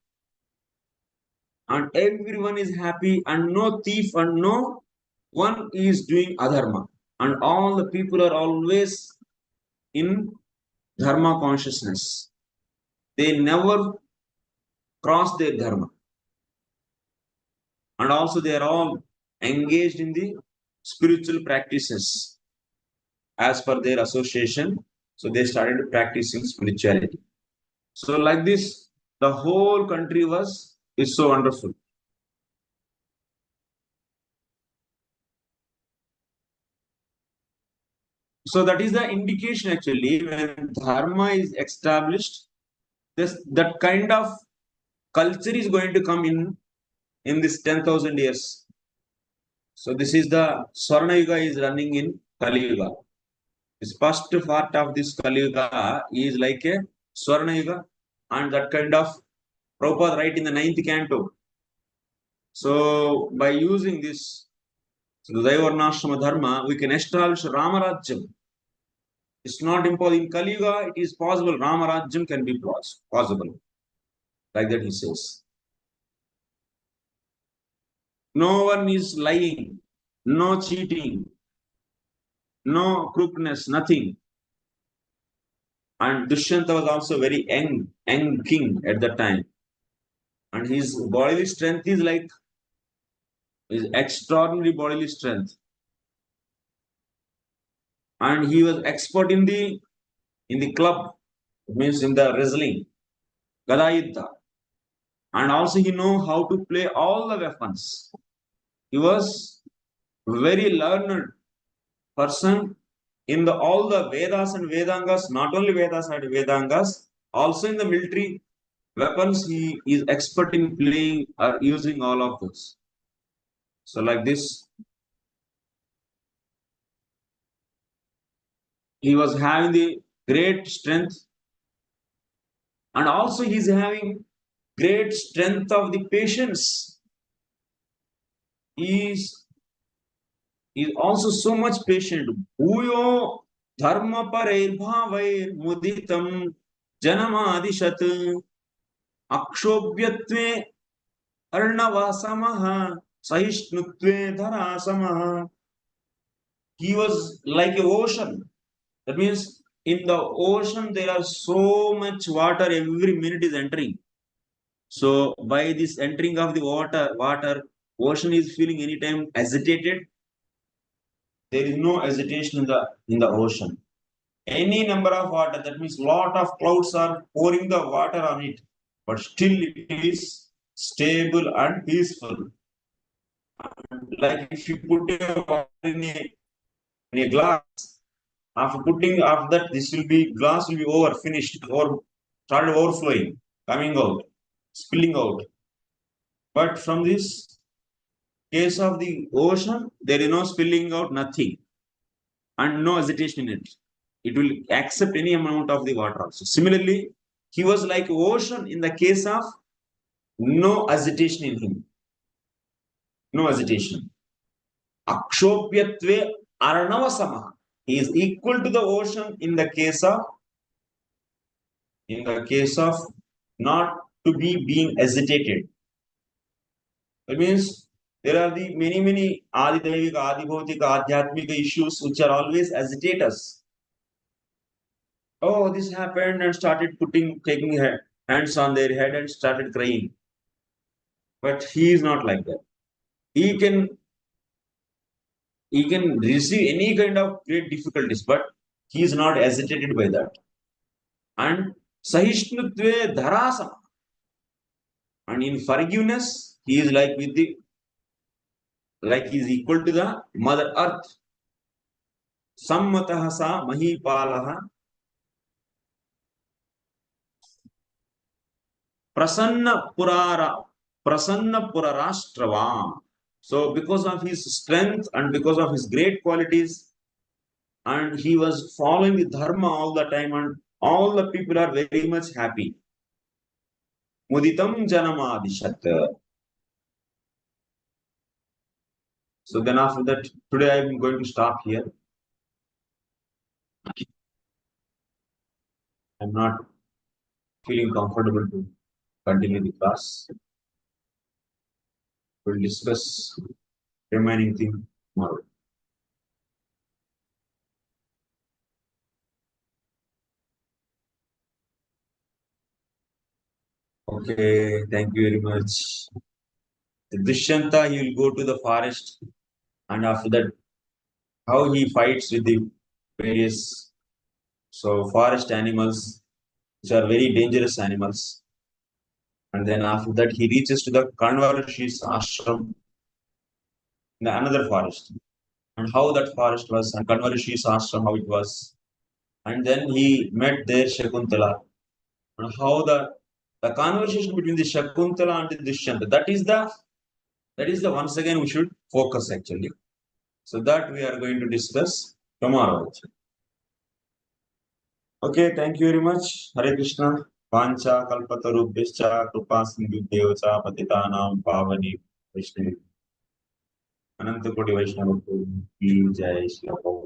and everyone is happy, and no thief, and no one is doing adharma, and all the people are always in dharma consciousness. They never cross their dharma, and also they are all engaged in the spiritual practices as per their association. So they started practicing spirituality. So like this, the whole country is so wonderful. So that is the indication actually when dharma is established, that kind of culture is going to come in this 10,000 years. So this is the Swarna Yuga is running in Kali Yuga. This first part of this Kali Yuga is like a Swarna Yuga, and that kind of Prabhupada write in the 9th canto. So by using this Daivarnashrama Dharma, we can establish Ramarajyam. It's not impossible. In Kali Yuga, it is possible. Ramarajyam can be possible. Like that he says. No one is lying, no cheating, no crookedness, nothing. And Dushyanta was also very young king at that time. And his bodily strength is like his extraordinary bodily strength. And he was expert in the club, it means in the wrestling, Gadayuddha. And also he know how to play all the weapons. He was very learned person in all the Vedas and Vedangas, not only Vedas and Vedangas, also in the military weapons, he is expert in playing or using all of those. So like this, he was having the great strength, and also he is having great strength of the patience. He is also so much patient. Bhuyo dharma pareir bhavair muditam janamadishat akshobhyatve arnavasamaha sahishnutve dharasamaha. He was like an ocean. That means in the ocean there are so much water every minute is entering. So by this entering of the water, ocean is feeling anytime agitated. There is no agitation in the ocean. Any number of water, that means lot of clouds are pouring the water on it, but still it is stable and peaceful. Like if you put your water in a glass, after that this will be glass will be over, finished, or started overflowing, coming out, spilling out. But from this case of the ocean, there is no spilling out, nothing, and no hesitation in it. It will accept any amount of the water also. Similarly, he was like ocean in the case of no hesitation in him. No hesitation. Akshopyatve arnavasamaha. He is equal to the ocean in the case of not to be being agitated. That means there are the many adidevika, adibhautika, adhyatmika issues which are always agitate us. Oh, this happened, and started taking hands on their head and started crying. But he is not like that. He can receive any kind of great difficulties, but he is not agitated by that. And sahishnutve dharasam. And in forgiveness, he is like he is equal to the Mother Earth. Sammatah sa mahipalaha prasanna purarashtravam. So because of his strength and because of his great qualities, and he was following the dharma all the time, and all the people are very much happy. Muditam janamadishat. So then after that, today I am going to stop here. I'm not feeling comfortable to continue the class. We'll discuss remaining thing tomorrow. Okay, thank you very much. The Dushyanta, he will go to the forest, and after that, how he fights with the various forest animals, which are very dangerous animals. And then after that, he reaches to the Kanvarashi's ashram in another forest. and how that forest was, and Kanvarishis asked him how it was. And then he met there Shakuntala, and how the conversation between the Shakuntala and the Dushyanta, that is the once again we should focus actually. So that we are going to discuss tomorrow. Okay, thank you very much. Hare Krishna. Pancha kalpatarubhyascha kripa sindhubhyeva patitanam pavani Vaishnavi. Ananta Koti Vaishnava ki jai Shri Prabhupada.